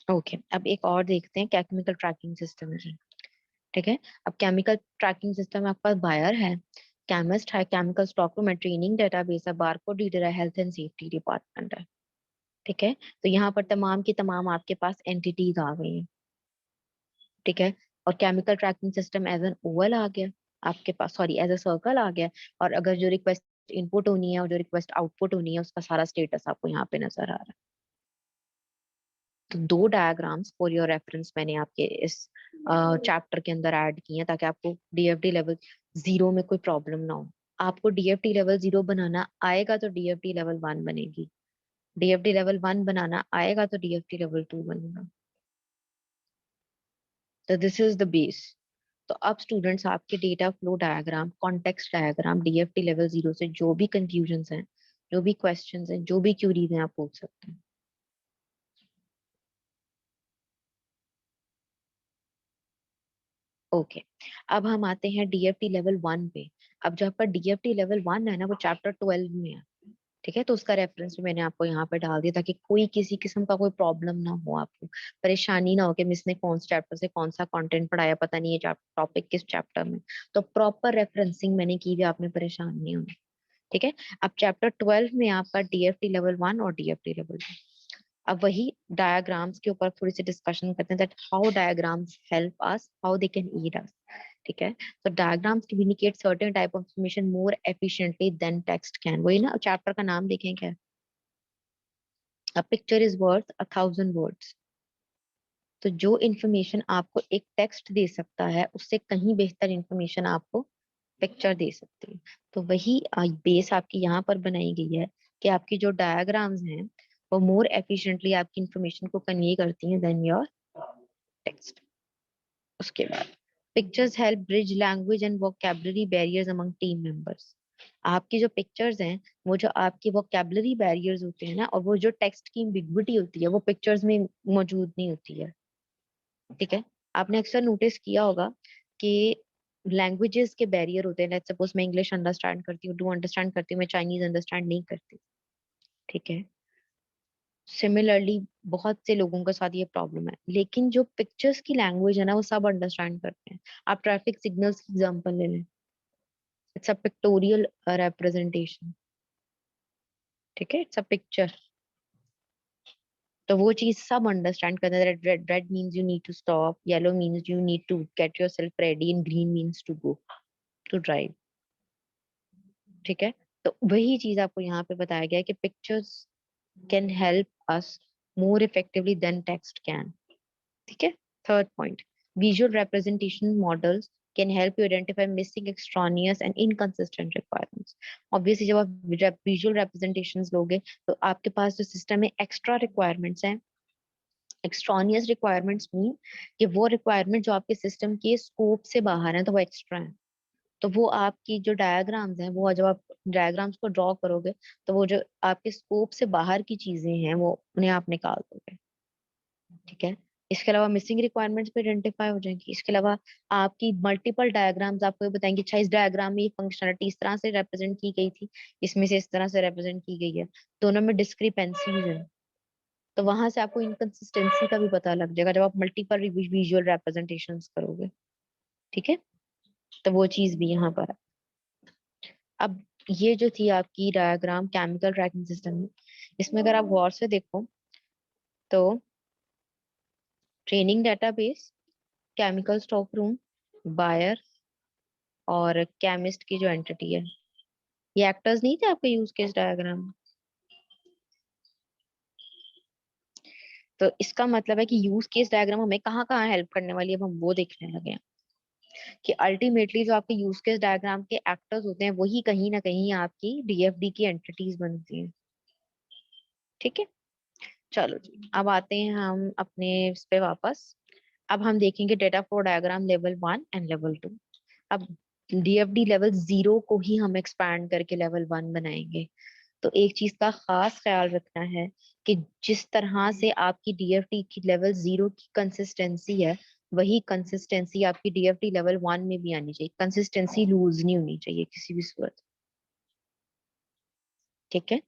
Okay, अब एक और देखते हैं केमिकल ट्रैकिंग सिस्टम की। ठीक है। अब केमिकल ट्रैकिंग सिस्टम में आपके पास बायर है, केमिस्ट है, केमिकल स्टॉकरूम है, ट्रेनिंग डेटाबेस है, बारकोड रीडर है, हेल्थ एंड सेफ्टी डिपार्टमेंट है। ठीक है। तो यहाँ पर तमाम की तमाम आपके पास एंटिटीज आ गई हैं। ठीक है। और chemical tracking system as an oval आ गया आपके पास, सॉरी एज अ सर्कल आ गया। और अगर जो रिक्वेस्ट इनपुट होनी है और जो रिक्वेस्ट आउटपुट होनी है उसका सारा स्टेटस आपको यहाँ पे नजर आ रहा है। तो दो डायग्राम्स फॉर योर रेफरेंस मैंने आपके इस चैप्टर के अंदर ऐड किए हैं ताकि आपको डीएफडी लेवल 0 में कोई प्रॉब्लम ना हो। आपको डीएफटी लेवल 0 बनाना आएगा तो डीएफटी लेवल 1 बनेगी, डीएफटी लेवल 1 बनाना आएगा तो डीएफटी लेवल 2 बनेगा। तो दिस इज द बेस। तो अब स्टूडेंट्स आपके data flow diagram, context diagram DFT level 0 से जो भी कंफ्यूजन हैं, जो भी क्वेश्चंस हैं, जो भी क्यूरीज हैं, आप पूछ सकते हैं। ओके। अब हम आते हैं डीएफटी लेवल 1 पे। अब जो आपका डीएफटी लेवल 1 है ना वो चैप्टर 12 में है। ठीक है। तो उसका रेफरेंस भी मैंने आपको यहाँ पे डाल दिया ताकि कोई किसी किस्म का कोई प्रॉब्लम ना हो, आपको परेशानी ना हो कि मिस ने कौन से चैप्टर से कौन सा कंटेंट पढ़ाया, पता नहीं है टॉपिक किस चैप्टर में। तो प्रॉपर रेफरेंसिंग मैंने की हुई, आप में परेशान नहीं होना। ठीक है। अब चैप्टर 12 में आपका डीएफटी लेवल 1 और डीएफटी लेवल 2। अब वही डायग्राम्स के ऊपर थोड़ी सी डिस्कशन करते हैं that how diagrams help us, how they can aid us. ठीक है। तो diagrams communicate certain type of information more efficiently than text can. वही ना, चैप्टर का नाम देखें क्या, a picture is worth a 1000 words. तो जो इंफॉर्मेशन आपको एक टेक्स्ट दे सकता है उससे कहीं बेहतर इंफॉर्मेशन आपको पिक्चर दे सकती है। तो वही बेस आपकी यहाँ पर बनाई गई है कि आपकी जो डायग्राम्स हैं वो मोर एफिशिएंटली आपकी इंफॉर्मेशन को कन्वे करती हैं देन योर टेक्स्ट। उसके बाद pictures help bridge language and vocabulary barriers among team members. आपकी जो पिक्चर्स हैं वो जो आपकी वोकैबुलरी बैरियर्स होते हैं ना, और वो जो टेक्स्ट की एम्बिग्विटी होती है वो पिक्चर्स में मौजूद नहीं होती है। ठीक है। आपने अक्सर नोटिस किया होगा कि लैंग्वेजेस के बैरियर होते हैं। लेट्स सपोज मैं इंग्लिश अंडरस्टैंड करती हूँ, डू अंडरस्टैंड करती हूँ, मैं चाइनीज अंडरस्टैंड नहीं करती। ठीक है। सिमिलरली बहुत से लोगों के साथ ये प्रॉब्लम है, लेकिन जो पिक्चर्स की लैंग्वेज है ना वो सब अंडरस्टैंड करते हैं। आप ट्रैफिक सिग्नल्स की एग्जांपल ले लें, इट्स अ पिक्टोरियल रिप्रेजेंटेशन। ठीक है, इट्स अ पिक्चर। तो वो चीज सब अंडरस्टैंड करना है। Red red means you need to stop, yellow means you need to get yourself ready, and green means to go to drive. ठीक है, तो वही चीज आपको यहाँ पे बताया गया है कि pictures can help us more effectively than text can. ठीक है। Third point, visual representation models can help you identify missing, extraneous and inconsistent requirements. Obviously जब आप visual representations लोगे तो आपके पास जो सिस्टम में एक्स्ट्रा रिक्वायरमेंट्स हैं, एक्सट्रानियस रिक्वायरमेंट्स मीन कि वो रिक्वायरमेंट जो आपके सिस्टम के स्कोप से बाहर है, तो वो एक्स्ट्रा है। तो वो आपकी जो डायग्राम्स हैं, वो जब आप डायग्राम्स को ड्रॉ करोगे तो वो जो आपके स्कोप से बाहर की चीजें हैं वो उन्हें आप निकाल दोगे। ठीक है। इसके अलावा मिसिंग रिक्वायरमेंट्स भी आइडेंटिफाई हो जाएंगी। इसके अलावा आपकी मल्टीपल डायग्राम्स आपको ये बताएंगे, अच्छा इस डायग्राम में ये फंक्शनलिटी इस तरह से रिप्रेजेंट की गई थी, इसमें से इस तरह से रिप्रेजेंट की गई है, दोनों में डिस्क्रिपेंसीज है। तो वहां से आपको इनकंसिस्टेंसी का भी पता लग जाएगा जब आप मल्टीपल विजुअल रिप्रेजेंटेशंस करोगे। ठीक है, तो वो चीज भी यहाँ पर है। अब ये जो थी आपकी डायग्राम केमिकल ट्रैकिंग सिस्टम में, इसमें अगर आप गौर से देखो तो training database, chemical stock room, buyer और केमिस्ट की जो एंटिटी है, ये एक्टर्स नहीं थे आपके यूज केस डायग्राम में। तो इसका मतलब है कि यूज केस डायग्राम हमें कहाँ कहाँ हेल्प करने वाली है, अब हम वो देखने लगे हैं कि अल्टीमेटली जो आपके यूज केस डायग्राम के एक्टर्स होते हैं वही कहीं ना कहीं आपकी डीएफडी की एंटिटीज बनती हैं। ठीक है, चलो जी अब आते हैं हम अपने इस पे वापस। अब हम देखेंगे data flow diagram level 1 and level 2। अब डीएफडी लेवल 0 को ही हम एक्सपैंड करके लेवल 1 बनाएंगे। तो एक चीज का खास ख्याल रखना है कि जिस तरह से आपकी डीएफडी की लेवल 0 की कंसिस्टेंसी है, वही कंसिस्टेंसी आपकी डीएफडी लेवल 1 में भी आनी चाहिए। कंसिस्टेंसी लूज नहीं होनी चाहिए किसी भी सूरत। ठीक है,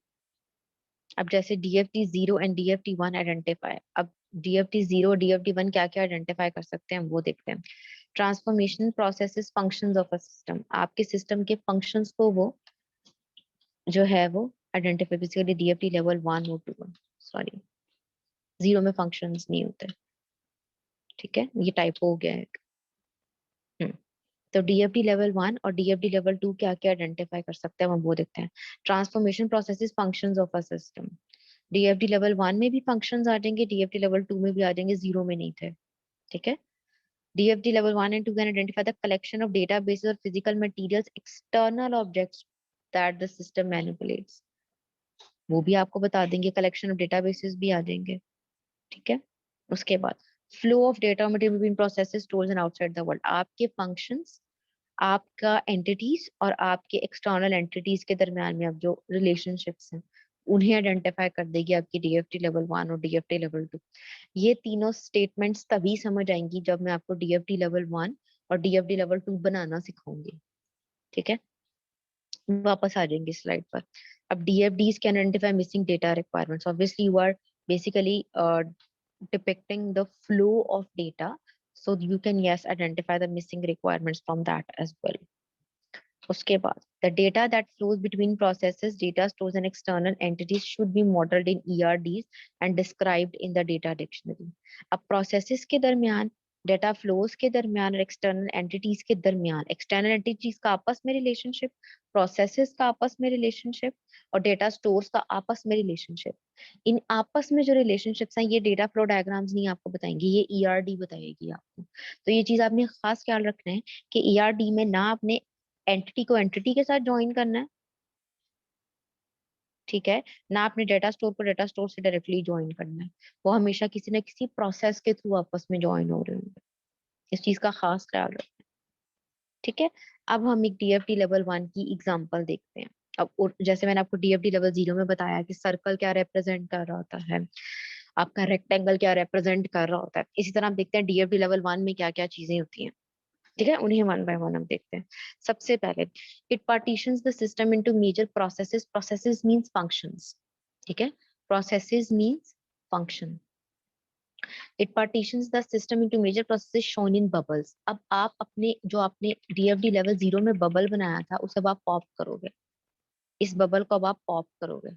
अब जैसे डीएफटी 0 एंड डीएफटी 1 आइडेंटिफाई, अब डीएफटी 0 डीएफटी 1 क्या क्या आइडेंटिफाई कर सकते हैं वो देखते हैं। Transformation processes functions of a system, आपके सिस्टम के फंक्शंस को वो जो है वो आइडेंटिफाई, बेसिकली डीएफटी लेवल 1 और 2, सॉरी 0 में फंक्शंस नहीं होते। ठीक है, ये टाइप हो गया है। हम्म, तो डीएफडी लेवल 1 और डीएफडी लेवल 2 क्या क्या आइडेंटिफाई कर सकते हैं हम वो देखते हैं। Transformation processes functions of a system, DFD level 1 में भी फंक्शंस आ जाएंगे, डीएफडी लेवल 2 में भी आ जाएंगे, 0 में नहीं थे। ठीक है, DFD level 1 and 2 can identify the collection of databases or physical materials, external objects that the system manipulates. वो भी आपको बता देंगे, कलेक्शन ऑफ डेटाबेसेस भी आ जाएंगे। ठीक है, उसके बाद flow of data material between processes, stores and outside the world, आपके फंक्शंस, आपका एंटिटीज और आपके एक्सटर्नल एंटिटीज के दरमियान में अब जो रिलेशनशिप्स हैं उन्हें आइडेंटिफाई कर देगी आपकी डीएफटी लेवल 1 और डीएफटी लेवल 2। ये तीनों स्टेटमेंट्स तभी समझ आएंगी जब मैं आपको डीएफडी लेवल 1 और डीएफडी लेवल 2 बनाना सिखाऊंगी। ठीक है, वापस आ जाएंगे स्लाइड पर। अब DFDs can identify missing data requirements, obviously you are basically depicting the flow of data, so you can yes identify the missing requirements from that as well. उसके बाद the data that flows between processes, data stores and external entities should be modeled in ERDs and described in the data dictionary. अब processes के दरमियान, data flows के दरमियान और external entities के दरमियान, एक्सटर्नल एंटिटीज का आपस में रिलेशनशिप, प्रोसेसेस का आपस में रिलेशनशिप और डेटा स्टोर्स का आपस में रिलेशनशिप, इन आपस में जो रिलेशनशिप्स हैं ये डेटा फ्लो डायग्राम्स नहीं आपको बताएंगे, ये ईआरडी बताएगी आपको। तो ये चीज आपने खास ख्याल रखना है कि ईआरडी में ना आपने एंटिटी को एंटिटी के साथ ज्वाइन करना है, ठीक है, ना आपने डेटा स्टोर को डेटा स्टोर से डायरेक्टली ज्वाइन करना है, वो हमेशा किसी ना किसी प्रोसेस के थ्रू आपस में ज्वाइन हो रहे होंगे। इस चीज का खास ख्याल रखें। ठीक है, अब हम एक डीएफडी लेवल 1 की एग्जांपल देखते हैं। अब जैसे मैंने आपको डीएफडी लेवल 0 में बताया कि सर्कल क्या रिप्रेजेंट कर रहा होता है, आपका रेक्टेंगल क्या रिप्रेजेंट कर रहा होता है, इसी तरह हम देखते हैं डीएफडी लेवल 1 में क्या क्या चीजें होती हैं। ठीक है, उन्हें वन बाय वन हम देखते हैं। सबसे पहले it partitions the system into major processes, processes means functions. ठीक है, processes means function. It partitions the system into major processes shown in bubbles. अब आप अपने जो आपने डीएफडी लेवल 0 में बबल बनाया था उसे अब आप पॉप करोगे, इस बबल को अब आप पॉप करोगे।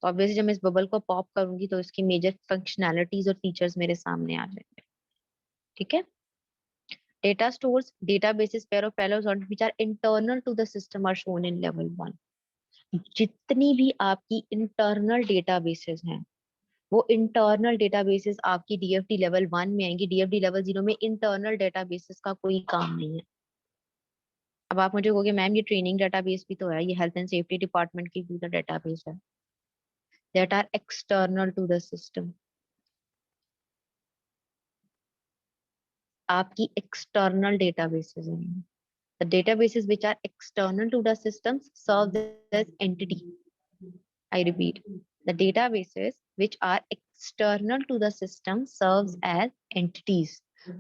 तो ऑब्वियसली जब मैं इस बबल को पॉप करूंगी तो इसकी मेजर फंक्शनैलिटीज और फीचर्स मेरे सामने आ जाएंगे। ठीक है। Data stores, databases, pair of fellows on which are internal to the system are shown in level 1. जितनी भी आपकी इंटरनल डेटाबेसेस हैं वो इंटरनल डेटाबेसेस आपकी डीएफडी लेवल 1 में आएंगी। डीएफडी लेवल 0 में इंटरनल डेटाबेसेस का कोई काम नहीं है। अब आप मुझे कहोगे मैम ये ट्रेनिंग डेटाबेस भी तो है, ये हेल्थ एंड सेफ्टी डिपार्टमेंट की भी तो डेटाबेस है। That are external to the system. आपकी एक्सटर्नल डेटाबेसेस हैं। The databases which are external to the systems serve as entity. I repeat, the databases which are external to the system serves as entities,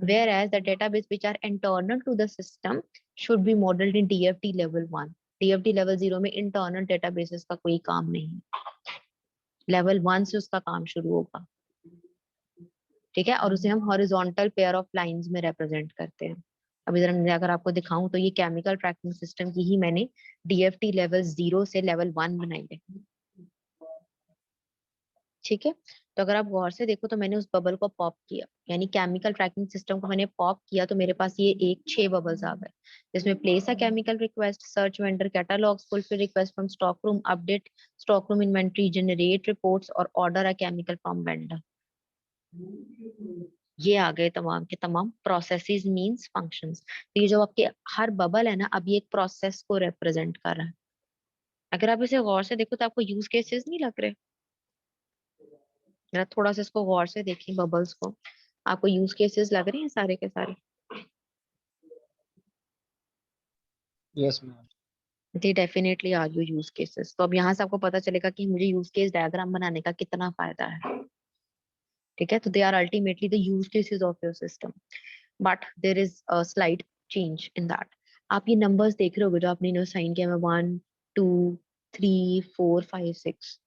whereas the database which are internal to the system should be modeled in DFT level 1. DFT level 0 में internal databases का कोई काम नहीं है। level 1 से उसका काम शुरू होगा। ठीक है। और उसे हम हॉरिजॉन्टल पेयर ऑफ लाइंस में रिप्रेजेंट करते हैं। अभी जरा मैं अगर आपको दिखाऊं तो ये केमिकल ट्रैकिंग सिस्टम की ही मैंने डीएफटी लेवल 0 से लेवल 1 बनाई है। ठीक है। तो अगर आप गौर से देखो तो मैंने उस बबल को पॉप किया, यानी केमिकल ट्रैकिंग सिस्टम को मैंने पॉप किया तो मेरे पास ये 6 बबल्स आ गए, जिसमें place a chemical request, search vendor catalogues, fulfil request from stock room, update stock room inventory, generate reports और order a chemical from vendor. ये आ गए तमाम के तमाम प्रोसेसेस मींस फंक्शंस। तो ये जो आपके हर बबल है ना, अब ये एक प्रोसेस को रिप्रेजेंट कर रहा है। अगर आप इसे गौर से देखो तो आपको यूज केसेस नहीं लग रहे? जरा थोड़ा सा इसको गौर से देखें बबल्स को, आपको यूज केसेस लग रहे हैं सारे के सारे? Yes ma'am. They definitely are use cases केसेस। तो अब यहाँ से आपको पता चलेगा कि मुझे यूज केस डायग्राम बनाने का कितना फायदा है। ठीक है। तो they are ultimately the use cases of your system, but there is a slight change in that. आप ये नंबर्स देख रहे होगे जो आपने इन्हें साइन किया, मैं 1 2 3 4 5 6।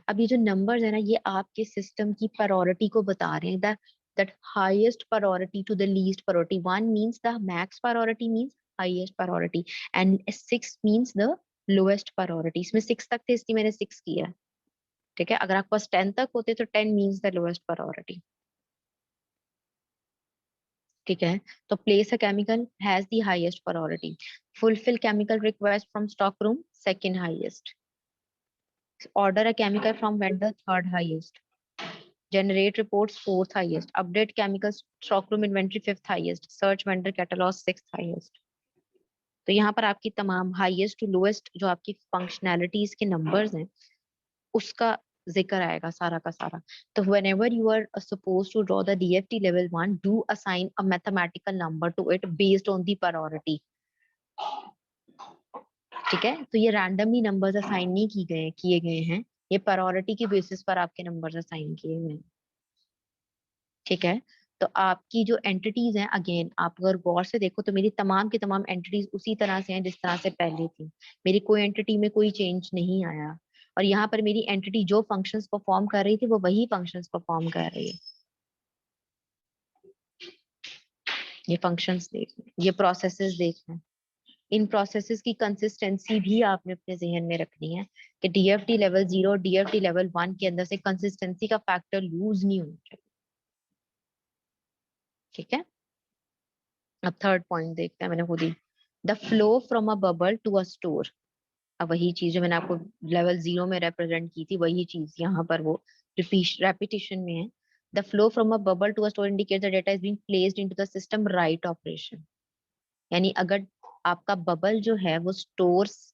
अब ये जो नंबर्स है ना, ये आपके सिस्टम की प्रायोरिटी को बता रहे हैं। That highest priority to the least priority. 1 means the max priority means highest priority, and 6 means the lowest priority. इसमें 6 तक थे इसलिए मैंने 6 किया है। ठीक है। अगर आपके पास 10 तक होते तो 10 मींस द लोएस्ट प्रायोरिटी। ठीक है। तो place a chemical has the highest priority, fulfil chemical request from stock room second highest, order a chemical from vendor third highest, generate reports fourth highest, update chemical stockroom inventory fifth highest, search vendor catalog sixth highest। तो यहाँ पर आपकी तमाम highest to lowest जो आपकी functionalities के numbers हैं उसका जिक्र आएगा सारा का सारा। तो whenever you are supposed to draw the DFT level 1, do assign a mathematical number to it based on the priority। ठीक है। तो ये रैंडमली नंबर्स असाइन नहीं किए गए हैं, ये प्रायोरिटी के बेसिस पर आपके नंबर्स असाइन किए गए हैं। ठीक है। तो आपकी जो एंटिटीज हैं, अगेन आप अगर गौर से देखो तो मेरी तमाम की तमाम एंटिटीज उसी तरह से हैं जिस तरह से पहले थी। मेरी कोई एंटिटी में कोई चेंज नहीं आया, और यहाँ पर मेरी एंटिटी जो फंक्शंस परफॉर्म कर रही थी वो वही फंक्शंस परफॉर्म कर रही है। ये फंक्शंस देख, ये प्रोसेसेस देखना, इन प्रोसेसेस की कंसिस्टेंसी भी आपने अपने जहन में रखनी है कि डीएफटी लेवल 0 डीएफटी लेवल 1 के अंदर से कंसिस्टेंसी का फैक्टर लूज नहीं होना चाहिए। ठीक है। अब थर्ड पॉइंट देखते हैं, मैंने खुद ही the flow from a bubble to a store. अब वही चीज जो मैंने आपको लेवल 0 में रिप्रेजेंट की थी वही चीज यहाँ पर वो रेपिटेशन में है। The flow from a bubble to a store indicate the data is being placed into the system write operation. यानी अगर आपका बबल जो है वो stores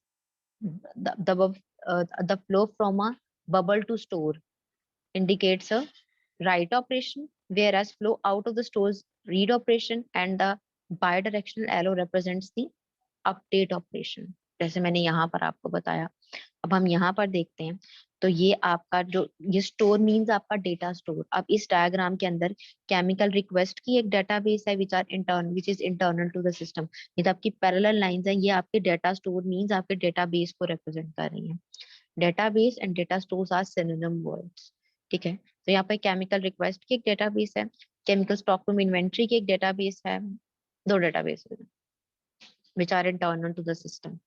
the flow from a bubble to store indicates a write operation, whereas flow out of the store's read operation, and the bidirectional arrow represents the update operation, जैसे मैंने यहाँ पर आपको बताया। अब हम यहाँ पर देखते हैं तो ये आपका जो ये स्टोर मींस आपका डेटा स्टोर। अब इस डायग्राम के अंदर केमिकल रिक्वेस्ट की एक डेटाबेस है which is internal to the system. ये तो आपकी पैरेलल लाइंस हैं, ये आपके डेटा स्टोर मींस आपके डेटाबेस को रिप्रेजेंट कर रही हैं। Database and data stores are synonym words. ठीक है। तो यहाँ पे केमिकल रिक्वेस्ट की एक डेटाबेस है, केमिकल स्टॉक रूम इन्वेंट्री की एक डेटाबेस है, दो database which are internal to the system.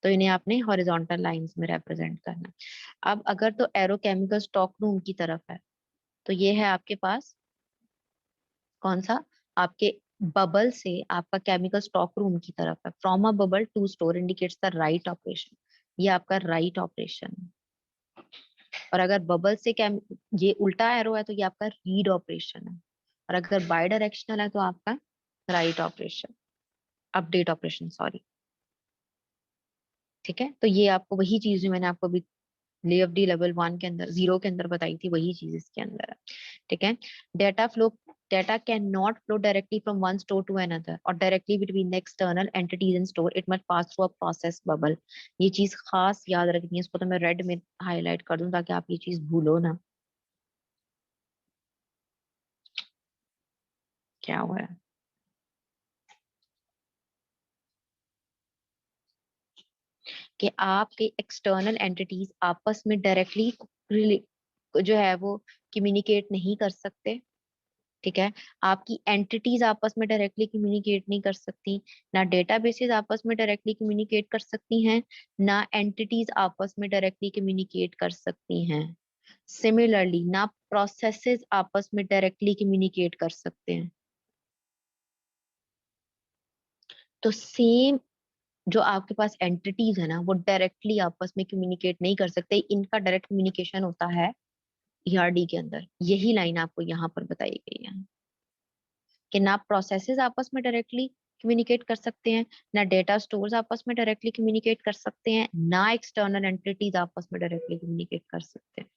तो इन्हें आपने हॉरिजॉन्टल लाइंस में रिप्रेजेंट करना। अब अगर तो एरो केमिकल स्टॉक रूम की तरफ है, तो ये है आपके पास कौन सा, आपके बबल से आपका केमिकल स्टॉक रूम की तरफ है। From a bubble to store indicates the write operation, ये आपका राइट ऑपरेशन है। और अगर बबल से ये उल्टा एरो है तो ये आपका रीड ऑपरेशन है। और अगर बाई डायरेक्शनल है तो आपका write operation, update operation sorry. ठीक है, तो ये आपको वही चीज जो मैंने आपको अभी लेएफडी लेवल 1 के अंदर 0 के अंदर बताई थी, वही चीज इसके अंदर है। ठीक है, data flow, data can not flow directly from one store to another और directly between the external entities in store, it must pass through a process bubble. ये चीज खास याद रखनी है, इसको तो मैं रेड में हाईलाइट कर दूं ताकि आप ये चीज भूलो ना। क्या हुआ है कि आपके एक्सटर्नल एंटिटीज आपस में डायरेक्टली जो है वो कम्युनिकेट नहीं कर सकते। ठीक है, आपकी एंटिटीज आपस में डायरेक्टली कम्युनिकेट नहीं कर सकती, ना डेटाबेसेस आपस में डायरेक्टली कम्युनिकेट कर सकती हैं, ना एंटिटीज आपस में डायरेक्टली कम्युनिकेट कर सकती हैं। सिमिलरली ना प्रोसेसेस आपस में डायरेक्टली कम्युनिकेट कर सकते हैं। तो सेम जो आपके पास एंटिटीज है ना, वो डायरेक्टली आपस में कम्युनिकेट नहीं कर सकते, इनका डायरेक्ट कम्युनिकेशन होता है ईआरडी के अंदर। यही लाइन आपको यहाँ पर बताई गई है कि ना प्रोसेसेस आपस में डायरेक्टली कम्युनिकेट कर सकते हैं, ना डेटा स्टोर्स आपस में डायरेक्टली कम्युनिकेट कर सकते हैं, ना एक्सटर्नल एंटिटीज आपस में डायरेक्टली कम्युनिकेट कर सकते हैं।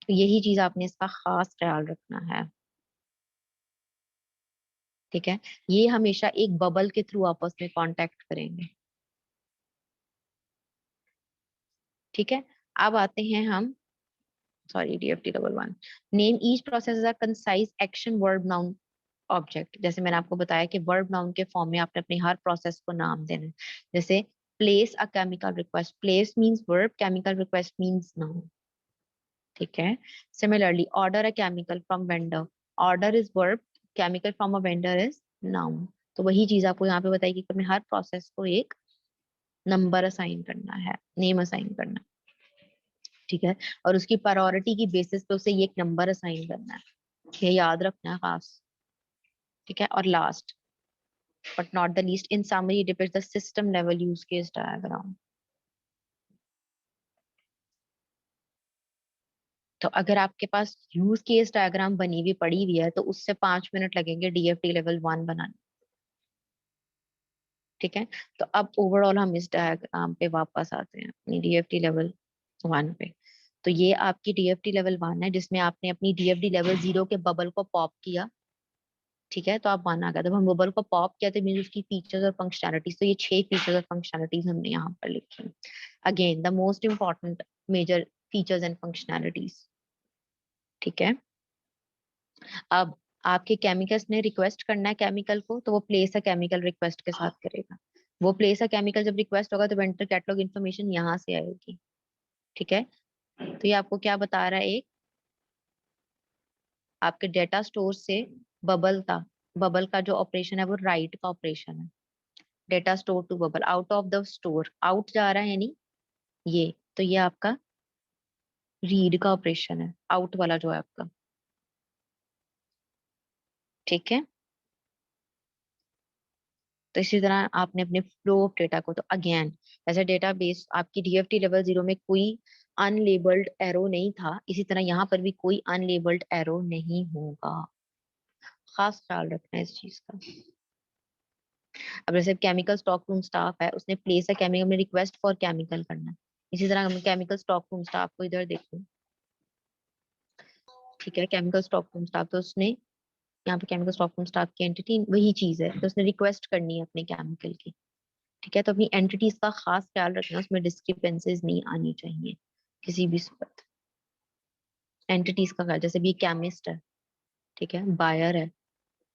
तो यही चीज आपने इसका खास ख्याल रखना है। ठीक है, ये हमेशा एक बबल के थ्रू आपस में कांटेक्ट करेंगे। ठीक है, अब आते हैं हम, sorry DFT double one, name each process as a concise action verb noun object. जैसे मैंने आपको बताया कि वर्ब नाउन के फॉर्म में आपने अपनी हर प्रोसेस को नाम देना है। जैसे place a chemical request, place means verb, chemical request means noun. ठीक है, similarly order a chemical from vendor, order is verb, chemical from a vendor is noun. तो वही चीज आपको यहाँ पे बताई कि अपने हर प्रोसेस को एक नंबर असाइन करना है, नेम असाइन करना है। ठीक है, और उसकी प्रायोरिटी की बेसिस पे उसे ये एक नंबर असाइन करना है, ये याद रखना है खास। ठीक है, और last but not the least, in summary, it depicts the system level use case diagram. तो अगर आपके पास यूज केस डायग्राम बनी हुई पड़ी हुई है तो उससे 5 मिनट लगेंगे डीएफटी लेवल 1 बनाने। ठीक है, तो अब ओवरऑल हम इस डायग्राम पे वापस आते हैं अपनी डीएफटी लेवल 1 पे। तो ये आपकी डीएफटी लेवल 1 है जिसमें आपने अपनी डीएफटी लेवल 0 के बबल को पॉप किया। ठीक है, तो आप 1 आ गया। जब हम बबल को पॉप किया तो मीन उसकी फीचर्स और फंक्शनैलिटीज, तो ये 6 फीचर्स और फंक्शनैलिटीज हमने यहाँ पर लिखी। Again the most important major features and functionalities. ठीक है, अब आपके केमिकल्स ने रिक्वेस्ट करना है केमिकल को, तो वो प्लेस अ केमिकल रिक्वेस्ट के साथ करेगा। वो प्लेस अ केमिकल जब रिक्वेस्ट होगा तो वेंडर कैटलॉग इन्फॉर्मेशन यहाँ से आएगी। ठीक है, तो ये आपको क्या बता रहा है, एक आपके डेटा स्टोर से बबल का, बबल का जो ऑपरेशन है वो राइट का ऑपरेशन है। Data store to bubble, out of the store, out जा रहा है यानी ये, तो ये आपका रीड का ऑपरेशन है, आउट वाला जो है आपका। ठीक है, तो इसी तरह आपने अपने फ्लो ऑफ डेटा को, तो अगेन जैसे डेटाबेस आपकी डीएफटी लेवल 0 में कोई अनलेबल्ड एरो नहीं था, इसी तरह यहाँ पर भी कोई अनलेबल्ड एरो नहीं होगा। खास ख्याल रखना है इस चीज का। अब जैसे केमिकल स्टॉक रूम स्टाफ है, उसने प्लेस है केमिकल में रिक्वेस्ट फॉर केमिकल करना है। इसी तरह हम केमिकल स्टॉक रूम स्टाफ को इधर देखो। ठीक है, केमिकल स्टॉक रूम स्टाफ, तो उसने यहाँ पे केमिकल स्टॉक रूम स्टाफ की एंटिटी वही चीज है, तो उसने रिक्वेस्ट करनी है अपने केमिकल की। ठीक है, तो अपनी एंटिटीज का खास ख्याल रखना, उसमें डिस्क्रिपेंसीज नहीं आनी चाहिए किसी भी सूरत। एंटिटीज का ख्याल, जैसे भी केमिस्ट है, ठीक है, बायर है,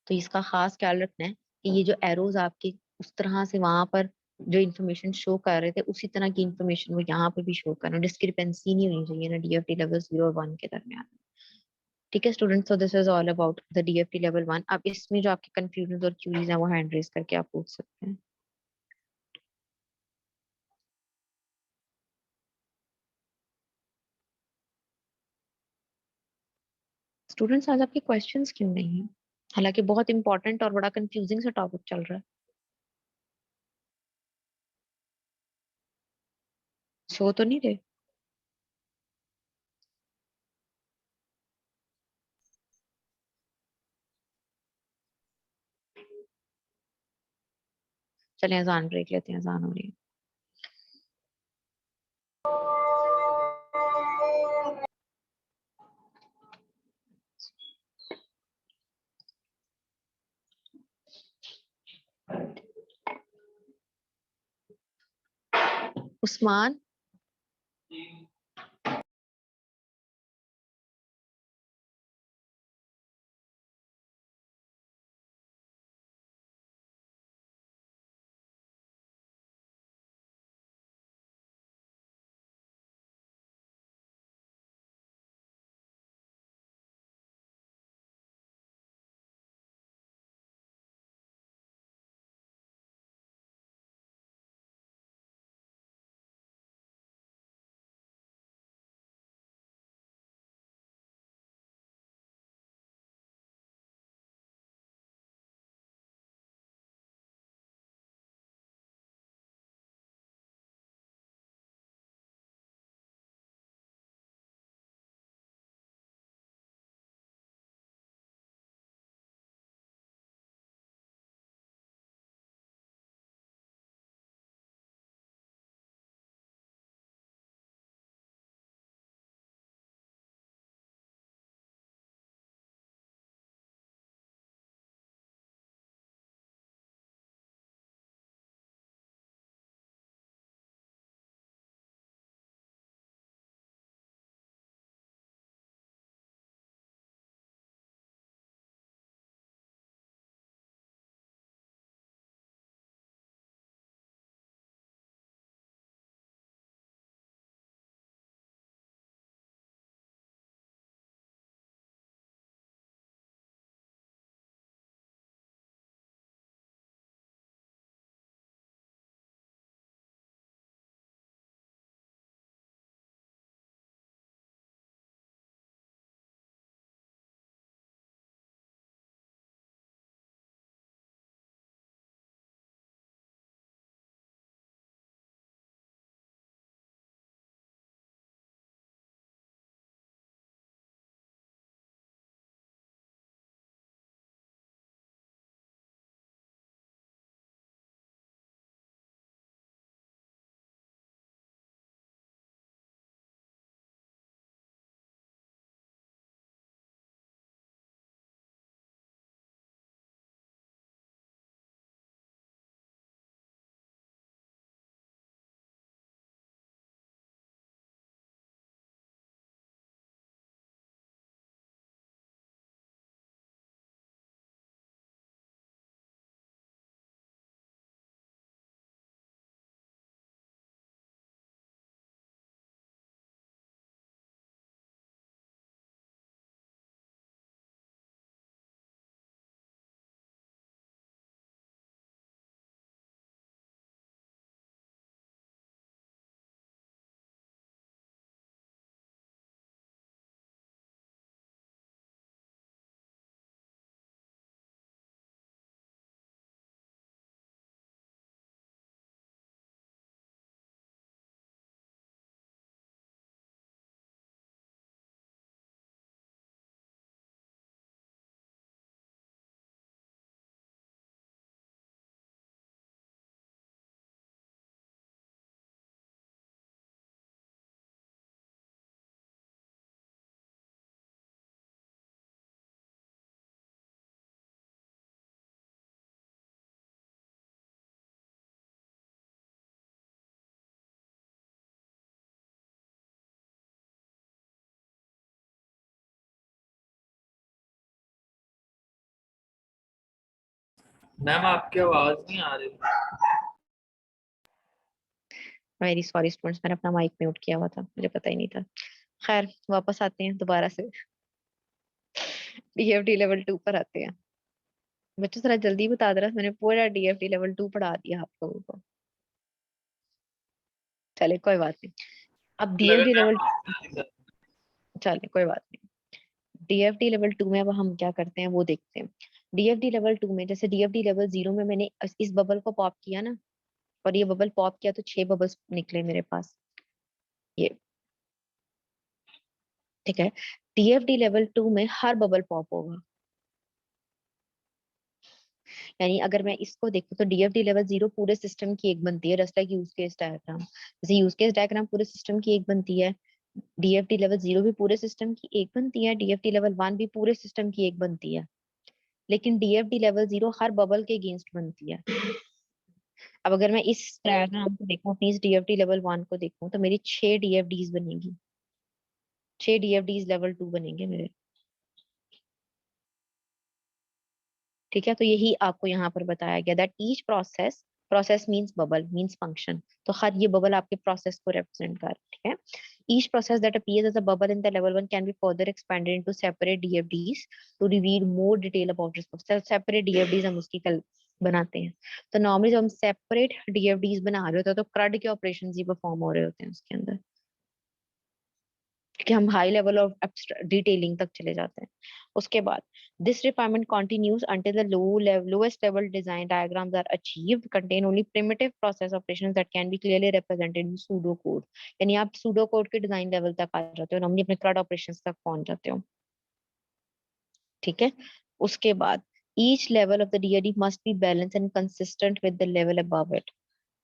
तो इसका खास ख्याल रखना है कि ये जो एरोज आपके उस तरह से वहां पर जो इन्फॉर्मेशन शो कर रहे थे उसी तरह की इन्फॉर्मेशन वो यहाँ पे भी शो कर रहे हैं। डिस्क्रिपेंसी नहीं होनी चाहिए ना डीएफटी लेवल 0 और 1 के दरमियान। ठीक है student, so this is all about the DFT level 1। अब इसमें जो आपके कंफ्यूजन और क्यूरीज है वो हैंड रेज करके आप पूछ सकते हैं। स्टूडेंट्स आज आपके क्वेश्चंस क्यों नहीं है? हालांकि बहुत इंपॉर्टेंट और बड़ा कंफ्यूजिंग सा टॉपिक चल रहा है। सो तो नहीं रहे? चले अजान ब्रेक लेते हैं, अजान हो रही है। उस्मान, मैम आपकी आवाज नहीं आ रही। वेरी सॉरी स्टूडेंट्स, मैंने अपना माइक म्यूट किया हुआ था, मुझे पता ही नहीं था। खैर, वापस आते हैं दोबारा से। डीएफडी लेवल 2 पर आते हैं। बच्चों जरा जल्दी बता दे रहा, मैंने पूरा डीएफडी लेवल 2 पढ़ा दिया आप लोगों को। चले कोई बात नहीं। अब लगा डीएफडी मैम लेवल, आवाज आ रही है। चले कोई बात नहीं। डीएफडी लेवल 2 में अब हम क्या करते हैं वो देखते हैं। डीएफडी लेवल 2 में, जैसे डीएफडी लेवल 0 में मैंने इस बबल को पॉप किया ना, और ये बबल पॉप किया तो 6 बबल्स निकले मेरे पास, ये ठीक है। डीएफडी लेवल 2 में हर बबल पॉप होगा, यानी अगर मैं इसको देखूं तो डीएफडी लेवल 0 पूरे सिस्टम की एक बनती है, just like use case diagram. जैसे यूज केस डायग्राम पूरे सिस्टम की एक बनती है, डीएफडी लेवल 0 भी पूरे सिस्टम की एक बनती है, डीएफडी लेवल 1 भी पूरे सिस्टम की एक बनती है। लेकिन डीएफडी लेवल 0 हर बबल के अगेंस्ट बनती है। अब अगर मैं इस डायग्राम को देखूं, अपनी इस डीएफडी लेवल 1 को देखूं, तो मेरी 6 डीएफडीज बनेगी, 6 डीएफडीज लेवल 2 बनेंगे मेरे, ठीक है। तो यही आपको यहाँ पर बताया गया that each process, process means bubble means function, तो हर ये बबल आपके प्रोसेस को रिप्रेजेंट कर, ठीक है। Each process that appears as a bubble in the level 1 can be further expanded into separate DFDs to reveal more detail about this process. Separate DFDs हम उसकी कल बनाते हैं। तो नॉर्मली जब हम सेपरेट डीएफडीज बना रहे होते हैं तो CRUD के ऑपरेशन ही परफॉर्म हो रहे होते हैं उसके अंदर, कि हम हाई लेवल ऑफ डिटेलिंग तक चले जाते हैं। उसके बाद this refinement continues until the lowest level design diagrams are achieved contain only primitive process operations that can be clearly represented in pseudo code। यानी आप pseudo code के डिजाइन लेवल तक आ जाते हो, नॉर्मली अपने CRUD ऑपरेशंस तक पहुंच जाते हो, ठीक है। उसके बाद each level of the DoD must be balanced and consistent with the level above it।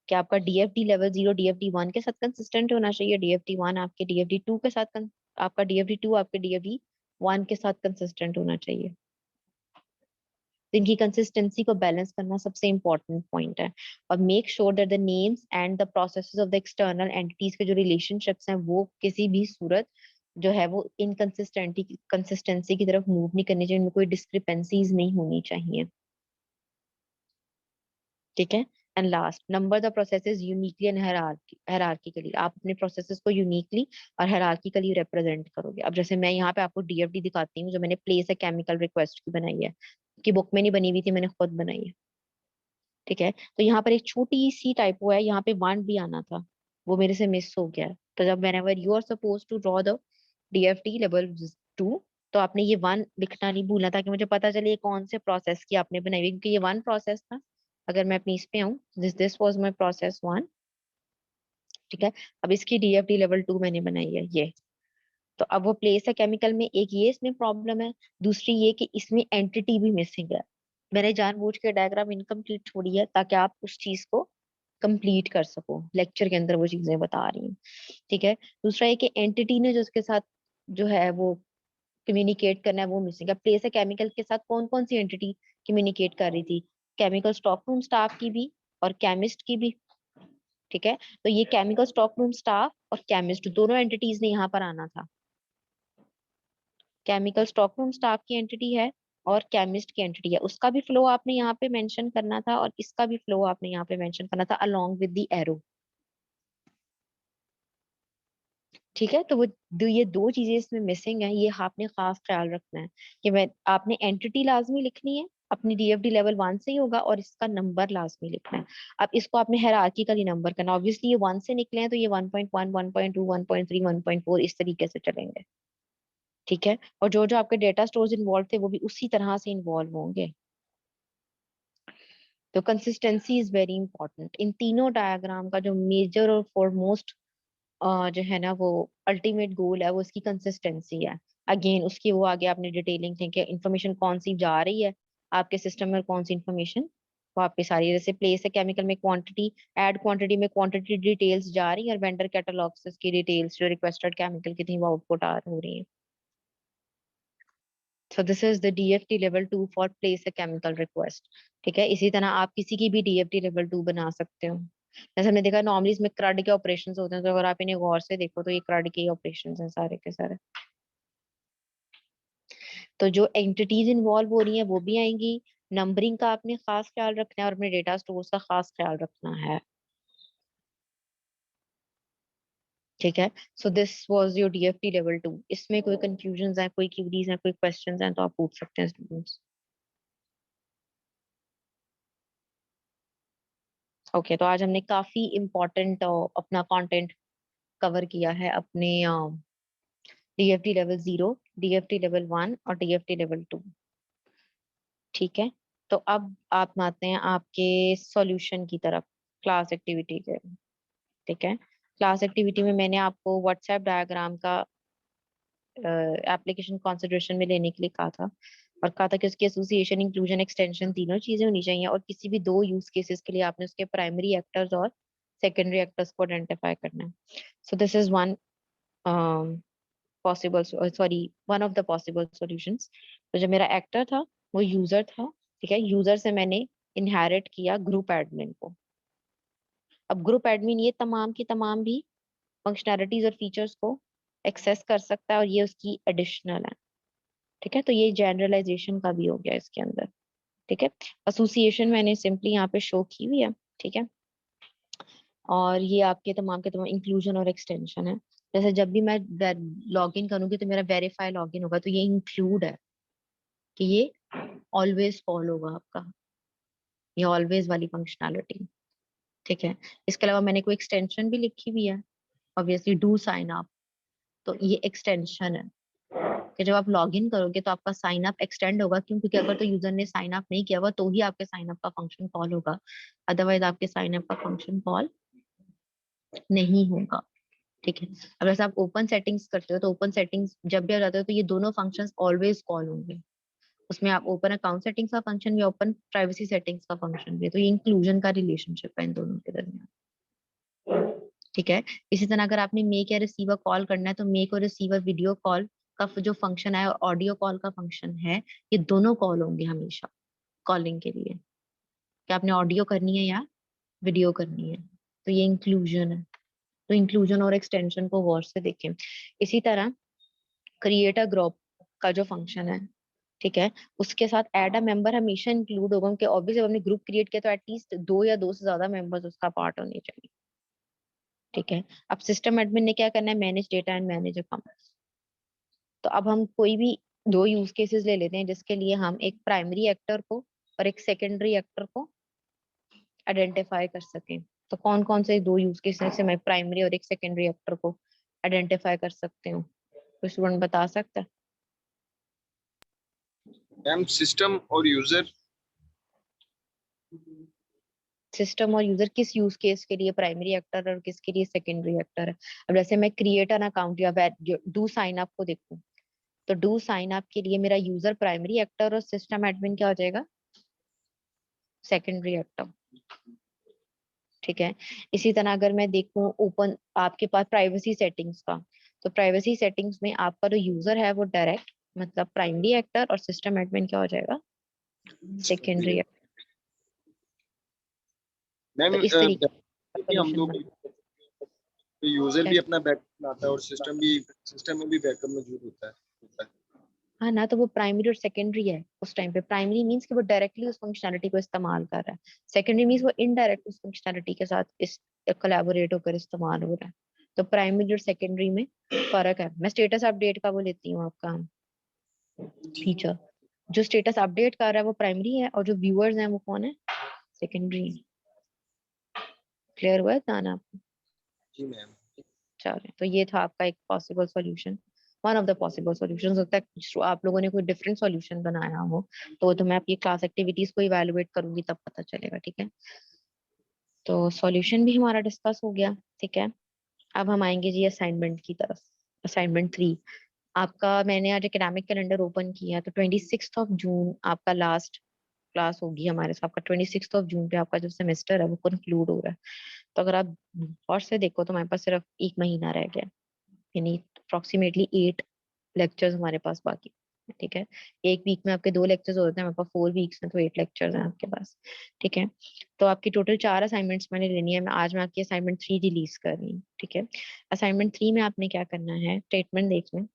कि आपका डीएफडी लेवल 0 डीएफडी 1 के साथ कंसिस्टेंट होना चाहिए, डीएफडी 1 आपके डीएफडी 2 के साथ आपका डीएफडी 2 आपके डीएफडी 1 के साथ कंसिस्टेंट होना चाहिए। तो इनकी कंसिस्टेंसी को बैलेंस करना सबसे इंपॉर्टेंट पॉइंट है। और make sure that the names and the processes of the external entities के जो रिलेशनशिप्स हैं वो किसी भी सूरत जो है वो इनकंसिस्टेंटी कंसिस्टेंसी की तरफ मूव नहीं करनी चाहिए, इनमें कोई डिस्क्रिपेंसीज नहीं होनी चाहिए, ठीक है। And last, number the processes uniquely and hierarchically. आप अपने प्रोसेसेस को यूनिकली और हायरार्किकली रिप्रेजेंट करोगे। अब जैसे मैं यहाँ पे आपको डीएफडी दिखाती हूँ जो मैंने प्लेस ए केमिकल रिक्वेस्ट की बनाई है, कि बुक में नहीं बनी हुई थी, मैंने खुद बनाई है, ठीक है। तो यहाँ पर एक छोटी सी टाइपो है, यहाँ पे 1 भी आना था, वो मेरे से मिस हो गया है। तो जब whenever you are supposed to draw the DFT level 2, तो आपने ये 1 लिखना नहीं भूलना, ताकि मुझे पता चले ये कौन से प्रोसेस की आपने बनाई हुई, क्योंकि ये 1 प्रोसेस था। अगर मैं अपनी इस पे आऊँ, दिस वाज माय प्रोसेस 1, ठीक है। अब इसकी डीएफडी लेवल 2 मैंने बनाई है ये। तो अब वो प्लेस है केमिकल में, एक ये इसमें प्रॉब्लम है, दूसरी ये कि इसमें एंटिटी भी मिसिंग है। मैंने जानबूझ के डायग्राम इनकम्प्लीट छोड़ी है ताकि आप उस चीज को कंप्लीट कर सको, लेक्चर के अंदर वो चीजें बता रही हूँ, ठीक है। दूसरा ये कि एंटिटी ने जो उसके साथ जो है वो कम्युनिकेट करना है वो मिसिंग है। प्लेस है केमिकल के साथ कौन कौन सी एंटिटी कम्युनिकेट कर रही थी, केमिकल स्टॉक रूम स्टाफ की भी और केमिस्ट की भी, ठीक है। तो ये केमिकल स्टॉक रूम स्टाफ और केमिस्ट दोनों एंटिटीज ने यहाँ पर आना था। केमिकल स्टॉक रूम स्टाफ की एंटिटी है और केमिस्ट की एंटिटी है, उसका भी फ्लो आपने यहाँ पे मेंशन करना था और इसका भी फ्लो आपने यहाँ पे मेंशन करना था अलोंग विद द एरो, ठीक है। तो वो ये दो चीजें इसमें मिसिंग है, ये आपने खास ख्याल रखना है कि मैं आपने एंटिटी लाजमी लिखनी है, अपनी डीएफडी लेवल 1 से ही होगा और इसका नंबर लाजमी लिखना है। अब इसको आपने हायरार्किकली नंबर करना, ऑब्वियसली ये 1 से निकले हैं तो ये 1.1 1.2 1.3 1.4 इस तरीके से चलेंगे, ठीक है। और जो जो आपके डेटा स्टोर्स इन्वॉल्व थे वो भी उसी तरह से इन्वॉल्व होंगे। तो कंसिस्टेंसी इज वेरी इंपॉर्टेंट। इन तीनों डायग्राम का जो मेजर और फॉरमोस्ट जो है ना वो अल्टीमेट गोल है वो इसकी कंसिस्टेंसी है। अगेन उसकी वो आगे आपने डिटेलिंग थी कि इंफॉर्मेशन कौन सी जा रही है आपके सिस्टम में, कौन सी इंफॉर्मेशन वापस आ रही है। जैसे प्लेस है केमिकल में क्वांटिटी, ऐड क्वांटिटी में क्वांटिटी डिटेल्स जा रही है और वेंडर कैटलॉग से उसकी डिटेल्स जो रिक्वेस्टेड केमिकल की थी वो आउटपुट आ हो रही है। So this is the DFT level 2 for place a chemical request, ठीक है। इसी तरह आप किसी की भी डीएफटी लेवल 2 बना सकते हो। जैसे हमने देखा नॉर्मली इसमें CRUD के ऑपरेशंस होते हैं, तो अगर आप इन्हें गौर से देखो तो ये CRUD के ऑपरेशंस हैं सारे के सारे। तो जो एंटिटीज इन्वॉल्व हो रही हैं वो भी आएंगी, नंबरिंग का आपने खास ख्याल रखना है और अपने डेटा स्टोर्स का खास ख्याल रखना है, ठीक है। So this was your DFT level 2। इसमें कोई कंफ्यूजन है, कोई क्यूरीज है, कोई क्वेश्चंस हैं तो आप पूछ सकते हैं स्टूडेंट्स। ओके, तो आज हमने काफी इम्पोर्टेंट अपना कंटेंट कवर किया है अपने DFT लेवल 0, DFT लेवल 1 और DFT लेवल 2। ठीक है, तो अब आप आते हैं आपके सॉल्यूशन की तरफ, क्लास एक्टिविटी के। ठीक है, क्लास एक्टिविटी में मैंने आपको व्हाट्सएप डायग्राम का एप्लीकेशन कंसिडरेशन में लेने के लिए कहा था, और कहा था कि उसकी एसोसिएशन, इंक्लूजन, एक्सटेंशन तीनों चीजें होनी चाहिए, और किसी भी दो यूज केसेस के लिए आपने उसके प्राइमरी एक्टर्स और सेकेंडरी एक्टर्स को आइडेंटिफाई करना है। So this is one possible, sorry, one of the possible solutions. तो जो मेरा एक्टर था वो यूजर था। ठीक है, यूजर से मैंने इनहेरिट किया ग्रुप एडमिन को। अब ग्रुप एडमिन ये तमाम की तमाम भी फंक्शनैलिटीज और फीचर्स को एक्सेस कर सकता है, और ये उसकी एडिशनल है। ठीक है, तो ये जनरलाइजेशन का भी हो गया इसके अंदर। ठीक है, एसोसिएशन मैंने सिंपली यहाँ पे शो की हुई है। ठीक है, और ये आपके तमाम के तमाम इंक्लूजन और एक्सटेंशन है। जैसे जब भी मैं लॉग इन करूंगी तो मेरा वेरीफाई लॉग इन होगा, तो ये इंक्लूड है कि ये ऑलवेज कॉल होगा आपका, ये ऑलवेज वाली फंक्शनैलिटी। ठीक है, इसके अलावा मैंने कोई एक्सटेंशन भी लिखी हुई है, ऑब्वियसली डू साइन अप, तो ये एक्सटेंशन है कि जब आप लॉग इन करोगे तो आपका साइन अप एक्सटेंड होगा। क्यों? क्योंकि अगर तो यूजर ने साइन अप नहीं किया हुआ तो ही आपके साइन अप का फंक्शन कॉल होगा, अदरवाइज आपके साइन अप का फंक्शन कॉल नहीं होगा। ठीक है, अब जैसे आप ओपन सेटिंग्स करते हो तो ओपन सेटिंग्स जब भी आ जाते हो तो ये दोनों फंक्शंस ऑलवेज कॉल होंगे। उसमें आप ओपन अकाउंट सेटिंग्स का फंक्शन भी, ओपन प्राइवेसी सेटिंग्स का फंक्शन भी है, तो ये इंक्लूजन का रिलेशनशिप है इन दोनों के दरमियान। ठीक है, इसी तरह अगर आपने मेक या रिसीवर कॉल करना है तो मेक और रिसीवर वीडियो कॉल का जो फंक्शन है, ऑडियो कॉल का फंक्शन है, ये दोनों कॉल होंगे हमेशा कॉलिंग के लिए, कि आपने ऑडियो करनी है या वीडियो करनी है। तो ये इंक्लूजन है। तो इंक्लूजन और एक्सटेंशन को गौर से देखें। इसी तरह क्रिएट अ ग्रुप का जो फंक्शन है, ठीक है, उसके साथ ऐड अ मेंबर हमेशा इंक्लूड होगा, क्योंकि ऑब्वियसली जब हमने ग्रुप क्रिएट किया तो एटलीस्ट दो या दो से ज्यादा मेंबर्स उसका पार्ट होने चाहिए। ठीक है, अब सिस्टम एडमिन ने क्या करना है? Manage data and manage account. तो अब हम कोई भी दो यूज केसेस ले लेते हैं जिसके लिए हम एक प्राइमरी एक्टर को और एक सेकेंडरी एक्टर को आइडेंटिफाई कर सकें। तो कौन कौन से दो यूज केसेस से मैं प्राइमरी और एक सेकेंडरी एक्टर को आइडेंटिफाई कर सकती हूँ? तो स्टूडेंट बता सकता है? मैम सिस्टम और यूजर। सिस्टम और यूजर किस यूज केस के लिए प्राइमरी एक्टर और किसके लिए सेकेंडरी एक्टर है? अब जैसे मैं क्रिएट एन अकाउंट या डू साइन अप को देखूं, तो डू साइन अप के लिए मेरा यूजर प्राइमरी एक्टर और सिस्टम एडमिन क्या हो जाएगा? Secondary actor. ठीक है, इसी तरह अगर मैं देखूं ओपन आपके पास प्राइवेसी सेटिंग्स का, तो प्राइवेसी सेटिंग्स में आपका जो यूजर है वो डायरेक्ट मतलब प्राइमरी एक्टर, और सिस्टम एडमिन क्या हो जाएगा? Secondary actor. मैम तो इस तरीके का कि हम सोल्यूशन दो बना। तो यूजर क्या? भी अपना बैकअप बनाता है और सिस्टम में भी बैकअप मौजूद होता है। हाँ ना, तो वो प्राइमरी और सेकेंडरी है उस टाइम पे। प्राइमरी मींस कि वो डायरेक्टली उस फंक्शनैलिटी को इस्तेमाल कर रहा है, सेकेंडरी मींस वो इनडायरेक्ट उस फंक्शनैलिटी के साथ इस कोलैबोरेट होकर इस्तेमाल हो रहा है। तो प्राइमरी और सेकेंडरी में फर्क है। मैं स्टेटस अपडेट का वो लेती हूँ आपका फीचर, जो स्टेटस अपडेट कर रहा है वो प्राइमरी है, और जो व्यूअर्स हैं वो कौन है? सेकेंडरी। क्लियर हुआ है दाना? जी मैम। चलिए, तो ये था आपका एक possible solution, one of the possible solutions. होता है आप लोगों ने कोई डिफरेंट सॉल्यूशन बनाया हो तो वो तो मैं आपकी क्लास एक्टिविटीज को इवैल्यूएट करूंगी तब पता चलेगा। ठीक है, तो सॉल्यूशन भी हमारा डिस्कस हो गया। ठीक है, अब हम आएंगे जी असाइनमेंट की तरफ। असाइनमेंट 3 आपका, मैंने आज एकेडमिक कैलेंडर ओपन किया तो 26 जून आपका लास्ट क्लास होगी हमारे साथ। आपका 26 जून पे आपका जो सेमेस्टर है वो कंक्लूड हो रहा है। तो अगर आप और से देखो तो हमारे पास सिर्फ एक महीना रह गया, यानी अप्रोक्सीमेटली 8 लेक्चर्स हमारे पास बाकी हैं। ठीक है, एक वीक में आपके 2 लेक्चर्स होते हैं, हमारे पास 4 वीक्स में तो 8 लेक्चर्स हैं आपके पास। ठीक है, तो आपकी टोटल 4 असाइनमेंट्स मैंने लेनी है। मैं आज मैं आपकी असाइनमेंट 3 रिलीज कर रही हूँ। ठीक है, असाइनमेंट 3 में आपने क्या करना है? स्टेटमेंट देख लें।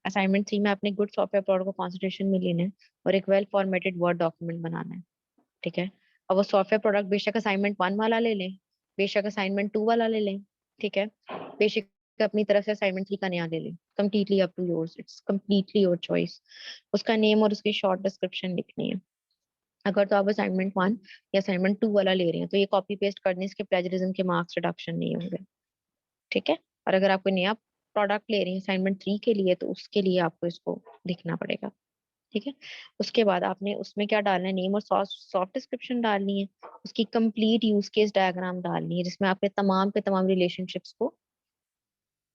असाइनमेंट 3 में आपने गुड सॉफ्टवेयर प्रोडक्ट को कॉन्सेंट्रेशन में लेना है और एक वेल फॉर्मेटेड वर्ड डॉक्यूमेंट बनाना है। ठीक है, और वो सॉफ्टवेयर प्रोडक्ट बेशक असाइनमेंट 1 वाला ले लें, बेशक असाइनमेंट 2 वाला ले लें। ठीक है, बेशक अपनी तरफ से असाइनमेंट 3 का नया ले लें। Completely up to yours, it's completely your choice. उसका नेम और उसकी शॉर्ट डिस्क्रिप्शन लिखनी है। अगर तो आप असाइनमेंट 1 या असाइनमेंट 2 वाला ले रहे हैं तो ये कॉपी पेस्ट करने से प्लेजरिज्म के मार्क्स रिडक्शन नहीं होंगे। ठीक है, और अगर आप कोई नया प्रोडक्ट ले रहे हैं असाइनमेंट 3 के लिए, तो उसके लिए आपको इसको देखना पड़ेगा। ठीक है, उसके बाद आपने उसमें क्या डालना है, नेम और सॉफ्ट डिस्क्रिप्शन डालनी है, उसकी कंप्लीट यूज केस डायग्राम डालनी है जिसमें आपने तमाम के तमाम रिलेशनशिप्स को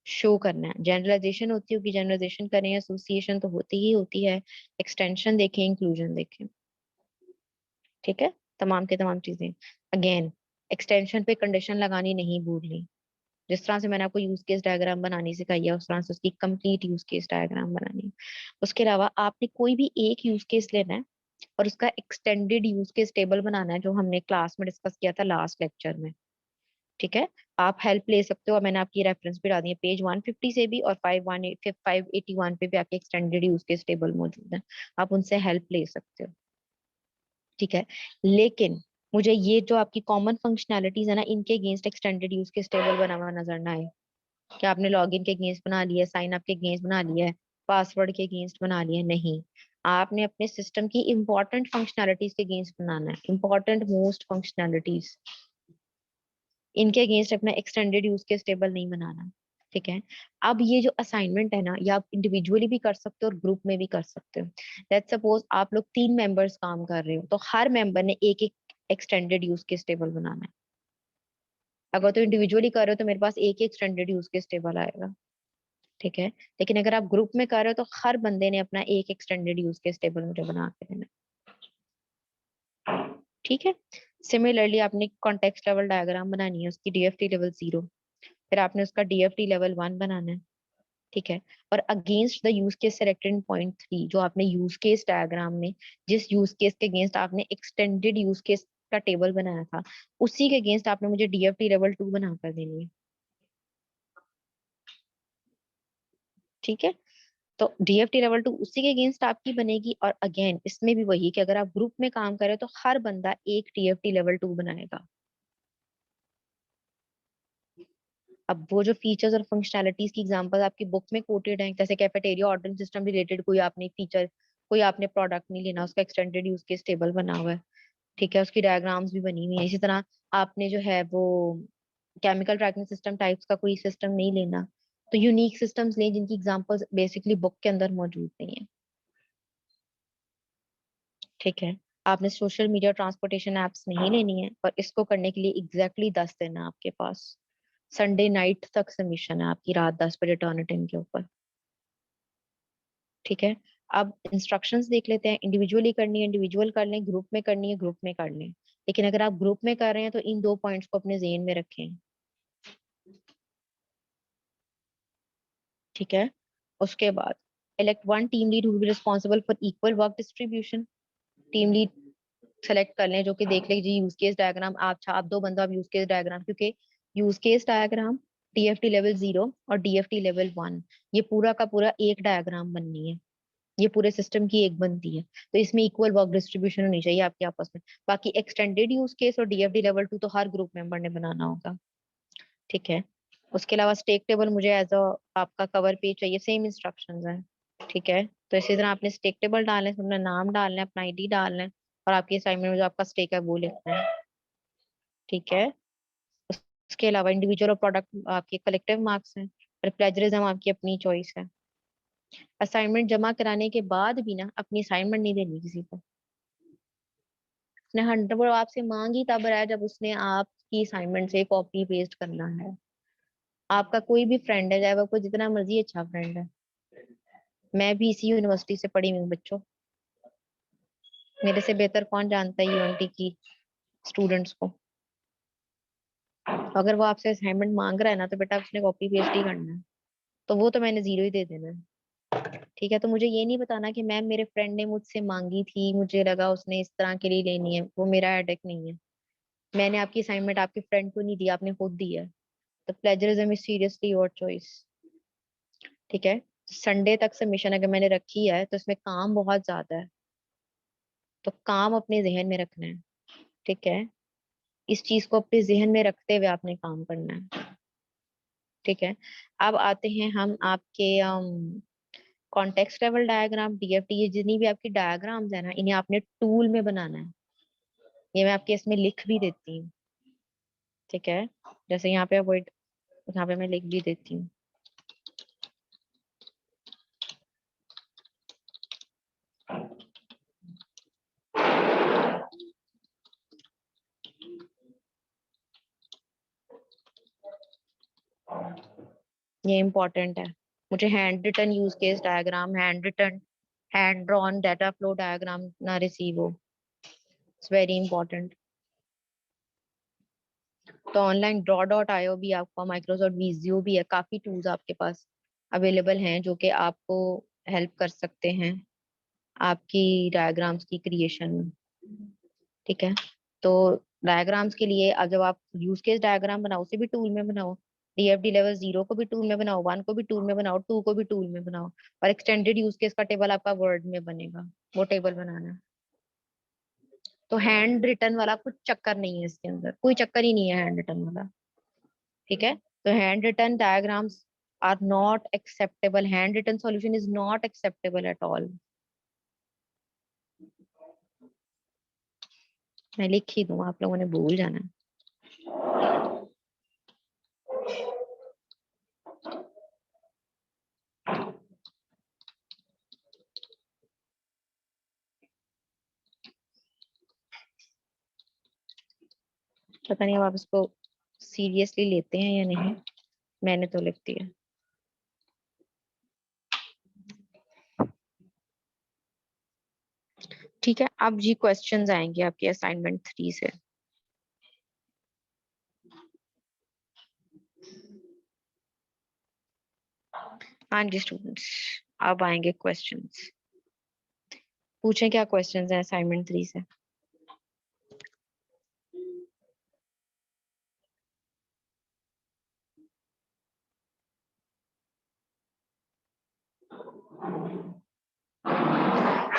शो करना है। जनरलाइजेशन होती होगी, जनरलाइजेशन करें, एसोसिएशन तो होती ही होती है, एक्सटेंशन देखें, इंक्लूजन देखें। ठीक है, तमाम के तमाम चीजें। अगेन, एक्सटेंशन पे कंडीशन लगानी नहीं भूलनी। जिस तरह से मैंने आपको यूज केस डायग्राम बनानी सिखाई है उस तरह से उसकी कंप्लीट यूज केस डायग्राम बनानी है। उसके अलावा आपने कोई भी एक यूज केस लेना है और उसका एक्सटेंडेड यूज केस टेबल बनाना है, जो हमने क्लास में डिस्कस किया था लास्ट लेक्चर में। ठीक है, आप हेल्प ले सकते हो, और मैंने आपकी रेफरेंस भी डाल दी है पेज 150 से भी, और 581 पे भी आपके एक्सटेंडेड यूज केस टेबल मौजूद है, आप उनसे हेल्प ले सकते हो। ठीक है, लेकिन मुझे ये जो आपकी कॉमन फंक्शनैलिटीज है ना, इनके against extended use case table बना हुआ नजर ना आए कि आपने लॉगिन के अगेंस्ट बना लिया है, साइन अप के अगेंस्ट बना लिया है, पासवर्ड के अगेंस्ट बना लिया है। नहीं, आपने अपने सिस्टम की इंपॉर्टेंट फंक्शनैलिटीज के अगेंस्ट बनाना है, इंपॉर्टेंट मोस्ट फंक्शनैलिटीज, इनके अगेंस्ट अपना एक्सटेंडेड यूज केस टेबल नहीं बनाना। ठीक है, अब ये जो असाइनमेंट है ना, ये आप इंडिविजुअली भी कर सकते हो और ग्रुप में भी कर सकते हो। लेट्स सपोज आप लोग 3 मेंबर्स काम कर रहे हो, तो हर मेंबर ने एक एक एक्सटेंडेड यूज केस टेबल बनाना है। अगर तो इंडिविजुअली कर रहे हो तो मेरे पास एक ही एक्सटेंडेड यूज केस टेबल आएगा। ठीक है, लेकिन अगर आप ग्रुप में कर रहे हो तो हर बंदे ने अपना एक एक्सटेंडेड यूज केस टेबल मुझे बना के देना है। ठीक है, सिमिलरली आपने कॉन्टेक्स्ट लेवल डायग्राम बनानी है, उसकी डीएफटी लेवल 0, फिर आपने उसका डीएफटी लेवल 1 बनाना है। ठीक है, और against the use case selected in point 3, जो आपने यूज केस डायग्राम में जिस यूज केस के अगेंस्ट आपने एक्सटेंडेड यूज केस का टेबल बनाया था, उसी के अगेंस्ट आपने मुझे डीएफटी लेवल 2 बना कर देनी है। ठीक है, तो डीएफटी लेवल 2 उसी के अगेंस्ट आपकी बनेगी, और अगेन इसमें भी वही कि अगर आप ग्रुप में काम करें तो हर बंदा एक डीएफटी लेवल 2 बनाएगा। अब वो जो फीचर्स और फंक्शनैलिटीज की एग्जांपल आपकी बुक में कोटेड हैं, जैसे कैफेटेरिया ऑर्डरिंग सिस्टम रिलेटेड कोई आपने फीचर, कोई आपने प्रोडक्ट नहीं लेना, उसका एक्सटेंडेड यूज केस टेबल बना हुआ है। ठीक है, उसकी डायग्राम्स भी बनी हुई है। इसी तरह आपने जो है वो केमिकल ट्रैकिंग सिस्टम टाइप्स का कोई सिस्टम नहीं लेना, तो यूनिक सिस्टम्स लें जिनकी एग्जांपल्स बेसिकली बुक के अंदर मौजूद नहीं है। ठीक है, आपने सोशल मीडिया ट्रांसपोर्टेशन एप्स नहीं लेनी है, और इसको करने के लिए एग्जैक्टली 10 दिन है आपके पास। संडे नाइट तक सबमिशन है आपकी, रात 10 बजे टर्न टाइम के ऊपर। ठीक है, अब इंस्ट्रक्शंस देख लेते हैं। इंडिविजुअली करनी है इंडिविजुअल कर लें, ग्रुप में करनी है ग्रुप में कर लें, लेकिन अगर आप ग्रुप में कर रहे हैं तो इन 2 पॉइंट्स को अपने जेहन में रखें। ठीक है, उसके बाद elect one team lead who will be responsible for equal work distribution। Team lead select कर लें जो कि देख ले जी यूज केस डायग्राम, आप 2 बंदो, आप यूज केस डायग्राम, क्योंकि use case diagram DFT level 0 और डीएफटी लेवल 1, ये पूरा का पूरा एक डायग्राम बननी है, ये पूरे सिस्टम की एक बनती है, तो इसमें इक्वल वर्क डिस्ट्रीब्यूशन होनी चाहिए आपके आपस में। बाकी एक्सटेंडेड यूज केस और डीएफडी लेवल 2 तो हर ग्रुप मेंबर ने बनाना होगा। ठीक है, उसके अलावा स्टेक टेबल मुझे एज अ आपका कवर पेज चाहिए, सेम इंस्ट्रक्शंस हैं। ठीक है, तो इसी तरह आपने स्टेक टेबल डालना है, अपना नाम डालना है, अपना आईडी डालना है, और आपकी असाइनमेंट में जो आपका स्टेक है वो लिखना है। ठीक है, उसके अलावा इंडिविजुअल और प्रोडक्ट आपके कलेक्टिव मार्क्स हैं, और प्लेजरिज्म आपकी अपनी चॉइस है। असाइनमेंट जमा कराने के बाद भी ना अपनी असाइनमेंट नहीं देनी किसी को। उसने 100 वो आपसे मांग ही तब रहा है जब उसने आपकी असाइनमेंट से कॉपी पेस्ट करना है। आपका कोई भी फ्रेंड है, चाहे वो कोई जितना मर्जी अच्छा फ्रेंड है, मैं भी इसी यूनिवर्सिटी से पढ़ी हुई हूँ बच्चों, मेरे से बेहतर कौन जानता है यूएनटी की स्टूडेंट्स को। अगर वो आपसे असाइनमेंट मांग रहा है ना, तो बेटा उसने कॉपी पेस्ट ही करना है, तो वो तो मैंने 0 ही दे देना है। ठीक है, तो मुझे ये नहीं बताना कि मैम मेरे फ्रेंड ने मुझसे मांगी थी, मुझे लगा उसने इस तरह के लिए लेनी है, वो मेरा हेडेक नहीं है। मैंने आपकी असाइनमेंट आपके फ्रेंड को नहीं दी, आपने खुद दी है, तो plagiarism is seriously your choice. ठीक है, संडे तक सबमिशन अगर मैंने रखी है तो इसमें काम बहुत ज्यादा है, तो काम अपने जहन में रखना है। ठीक है, इस चीज को अपने जहन में रखते हुए आपने काम करना है। ठीक है, अब आते हैं हम आपके कॉन्टेक्स्ट लेवल डायग्राम, डीएफटी, ये जितनी भी आपकी डायग्राम्स है ना, इन्हें आपने टूल में बनाना है। ये मैं आपके इसमें लिख भी देती हूँ। ठीक है, जैसे यहाँ पे अवॉइड, यहाँ पे मैं लिख भी देती हूँ। ये इम्पोर्टेंट है। मुझे hand written use case diagram, hand written, hand drawn data flow diagram ना रिसीव हो। It's very important. तो ऑनलाइन ड्रॉ डॉट आईओ भी आपका, माइक्रोसॉफ्ट विजियो भी है, काफी टूल्स आपके पास अवेलेबल हैं जो कि आपको हेल्प कर सकते हैं आपकी डायग्राम्स की क्रिएशन में। ठीक है, तो डायग्राम्स के लिए अब जब आप यूज केस डायग्राम बनाओ, उसे भी टूल में बनाओ। डीएफडी लेवल 0 को भी टूल में बनाओ, 1 को भी टूल में बनाओ, 2 को भी टूल में बनाओ, और एक्सटेंडेड यूज केस का टेबल आपका वर्ड में बनेगा, वो टेबल बनाना है। तो हैंड रिटन वाला कुछ चक्कर नहीं है इसके अंदर, कोई चक्कर ही नहीं है हैंड रिटन वाला। ठीक है, तो hand written diagrams are not acceptable, hand written solution is not acceptable at all. मैं लिख ही दूं, आप लोगों ने भूल जाना है। पता नहीं अब आप इसको सीरियसली लेते हैं या नहीं, मैंने तो लिख दिया। ठीक है, अब जी क्वेश्चंस आएंगे आपके असाइनमेंट 3 से। हाँ जी स्टूडेंट्स, अब आएंगे क्वेश्चंस। पूछें क्या क्वेश्चंस हैं असाइनमेंट 3 से।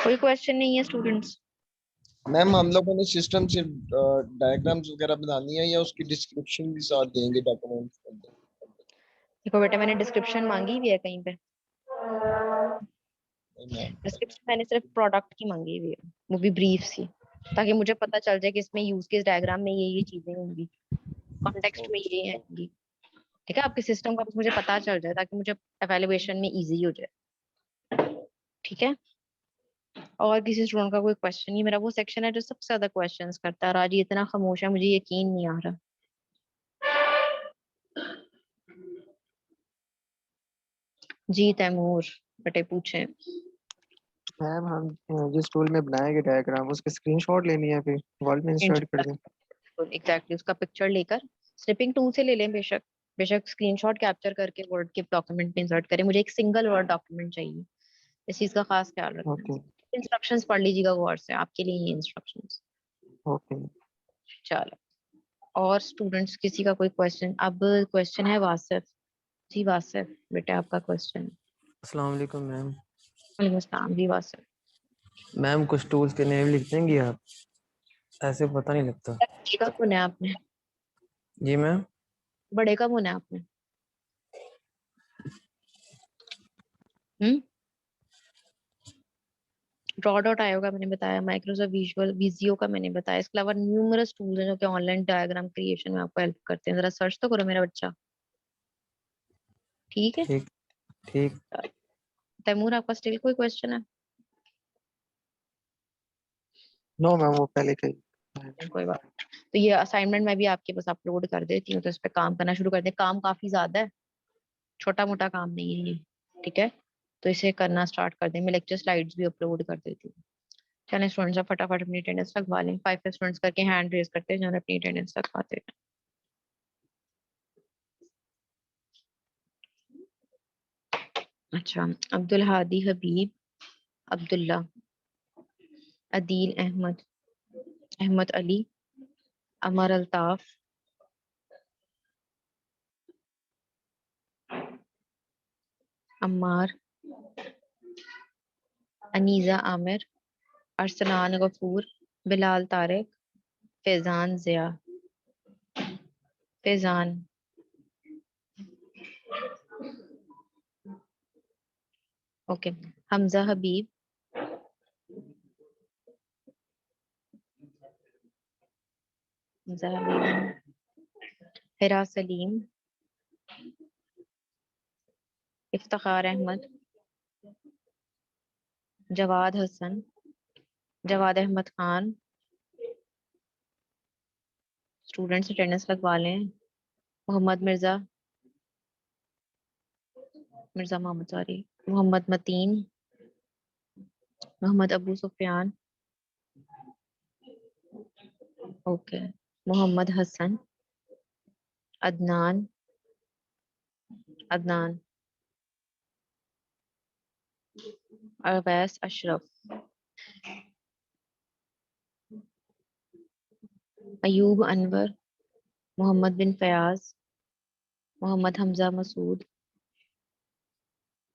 कोई क्वेश्चन नहीं है स्टूडेंट्स? मैम हम लोगों ने सिस्टम से डायग्राम्स वगैरह बनानी है या उसकी डिस्क्रिप्शन भी साथ देंगे डॉक्यूमेंट के अंदर? देखो बेटा, मैंने डिस्क्रिप्शन मांगी हुई है कहीं पे? नहीं मैम। डिस्क्रिप्शन मैंने सिर्फ प्रोडक्ट की मांगी हुई है, वो भी ब्रीफ सी, ताकि मुझे पता चल जाए कि इसमें यूज केस डायग्राम में ये चीजें होंगी, कॉन्टेक्स्ट में ये आएंगी। ठीक है, आपके सिस्टम का मुझे पता चल जाए ताकि मुझे एवेल्युएशन में इजी हो जाए। ठीक है, और किसी स्टूडेंट का कोई क्वेश्चन नहीं? मेरा वो सेक्शन है जो सबसे ज्यादा क्वेश्चंस करता है, और आज ये इतना खामोश है, मुझे यकीन नहीं आ रहा। जी तैमूर, बेटे पूछे। मैम हम जिस टूल में बनाएंगे डायग्राम उसके स्क्रीनशॉट लेनी है, फिर वॉल में इंसर्ट कर दें। एग्जैक्टली, उसका पिक्चर लेकर स्निपिंग टूल से ले लें, बेशक बेशक स्क्रीनशॉट कैप्चर करके वर्ड के डॉक्यूमेंट में इंसर्ट करें। मुझे एक सिंगल वर्ड डॉक्यूमेंट चाहिए, इस चीज का खास ख्याल रखना ओके। है। इंस्ट्रक्शंस पढ़ लीजिएगा गौर से, आपके लिए ये इंस्ट्रक्शंस। ओके। चलो, और स्टूडेंट्स किसी का कोई क्वेश्चन? अब क्वेश्चन है वासिफ। जी वासिफ बेटा, आपका क्वेश्चन। अस्सलाम वालेकुम मैम। वालेकुम अस्सलाम जी वासिफ। मैम कुछ टूल्स के नेम लिख देंगी आप? ऐसे पता नहीं लगता। बड़े का बुना है आपने? जी मैम। बड़े का बुना है आपने? हम्म, ड्रॉ डॉट आयो का मैंने बताया, माइक्रोसॉफ्ट विजुअल विजियो का मैंने बताया, इसके अलावा न्यूमरस टूल्स हैं जो कि ऑनलाइन डायग्राम क्रिएशन में आपको हेल्प करते हैं। जरा सर्च तो करो मेरा बच्चा। ठीक है, ठीक। ठीक। तैमूर आपका स्टिल कोई क्वेश्चन है? नो मैम, वो पहले का ही। कोई बात। तो ये असाइनमेंट मैं भी आपके पास अपलोड कर देती हूँ, तो इस पे काम करना शुरू कर दे। काम काफी ज्यादा है, छोटा मोटा काम नहीं है ये। ठीक है, तो इसे करना स्टार्ट कर दें। मैं लेक्चर स्लाइड्स भी अपलोड कर देती हूँ। चलें स्टूडेंट्स, आप फटाफट अपनी अटेंडेंस लगवा लें। 5 स्टूडेंट्स करके हैंड रेज करते हैं जिन्होंने अपनी अटेंडेंस लगवाते हैं। अच्छा, अब्दुल हादी हबीब, अब्दुल्ला, अदील अहमद, अहमद अली, अमर अल्ताफ, अम्मार, अनीजा आमिर, अरसलान गफूर, बिलाल तारिक, फैजान जिया, फैजान, ओके, हमजा हबीब, हमजा हबीब, हिरा सलीम, इफ्तिखार अहमद, जवाद हसन, जवाद अहमद खान। स्टूडेंट्स अटेंडेंस लगवा लें। मोहम्मद मिर्जा, मिर्जा मोहम्मद, सॉरी, मोहम्मद मतीन, मोहम्मद अबू सुफियान, ओके, मोहम्मद हसन, अदनान, अदनान, अवैस अशरफ, अयूब अनवर, मोहम्मद बिन फयाज, मोहम्मद हमजा मसूद,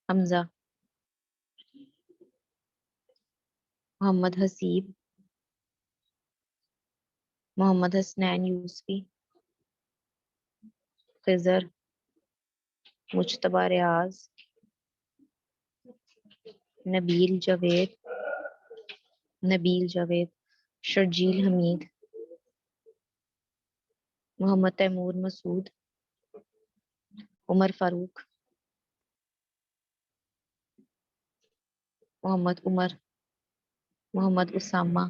हमजा, मोहम्मद हसीब, मोहम्मद हसनैन यूसफी, खिजर, मुज्तबा रियाज, नबील जावेद, नबील जावेद, शर्जील हमीद, मोहम्मद तैमूर मसूद, उमर फारूक, मोहम्मद उमर, मोहम्मद उसामा,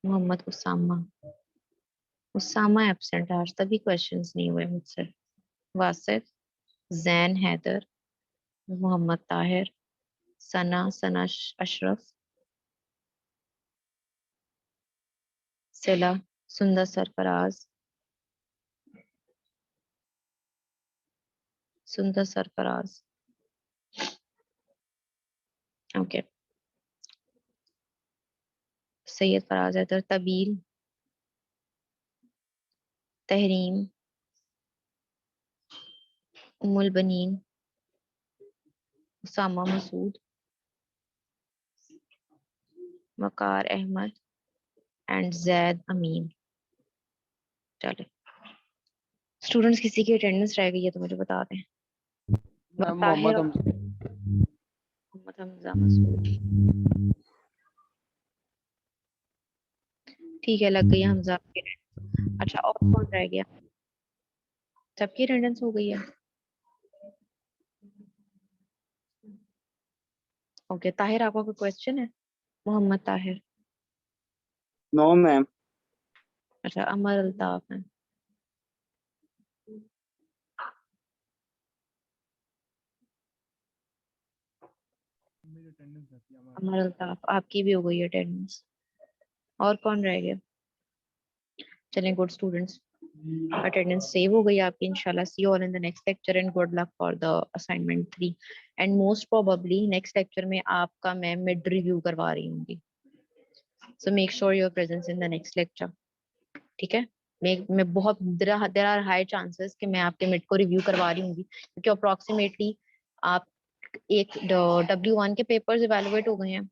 मोहम्मद उसामा, उसामा एब्सेंट, आज तभी क्वेश्चंस नहीं हुए मुझसे। वासिफ, जैन हैदर, मोहम्मद ताहिर, सना, सना अशरफ, सिला, सुंदर सरफराज, सुंदर सरफराज, ओके, सैयद फराज हैदर, तबील, तहरीम, उम्मुल बनीन, उसामा मसूद, वकार अहमद एंड जैद अमीन। चले स्टूडेंट्स, किसी की अटेंडेंस रह गई है तो मुझे बता दें। मैम ताहिर, मोहम्मद मोहम्मद हमजा मसूद, ठीक है, लग गई है हमजा की attendance। अच्छा, और कौन रह गया? सबकी अटेंडेंस हो गई है, ओके। ताहिर, आपका कोई क्वेश्चन है? Mohammad Tahir, no ma'am. अच्छा, अमर अल्ताफ है, अमर अल्ताफ, आपकी भी हो गई अटेंडेंस। और कौन रह गया? चलें, गुड स्टूडेंट्स, अटेंडेंस सेव हो गई आपकी। इंशाल्लाह see you all in the next lecture and good luck for the assignment 3। And most probably next lecture में आपका मैं मिड रिव्यू करवा रही हूँ, so make sure your presence in the next lecture, ठीक है। मैं बहुत देयर आर हाई चांसेस कि मैं आपके मिड को रिव्यू करवा रही हूँ, क्योंकि अप्रोक्सीमेटली आप एक W1 के पेपर्स इवेलुएट हो गए हैं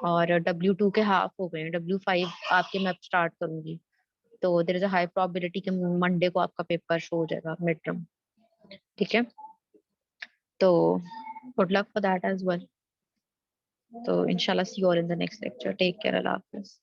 और W2 के हाफ हो गए हैं, W5 आपके मैं स्टार्ट करूंगी, तो there is a high probability कि मंडे को आपका पेपर शो हो जाएगा मिड टर्म, ठीक है। तो good luck for that as well. तो इंशाल्लाह see you all in the next lecture, take care, अल्लाह हाफिज।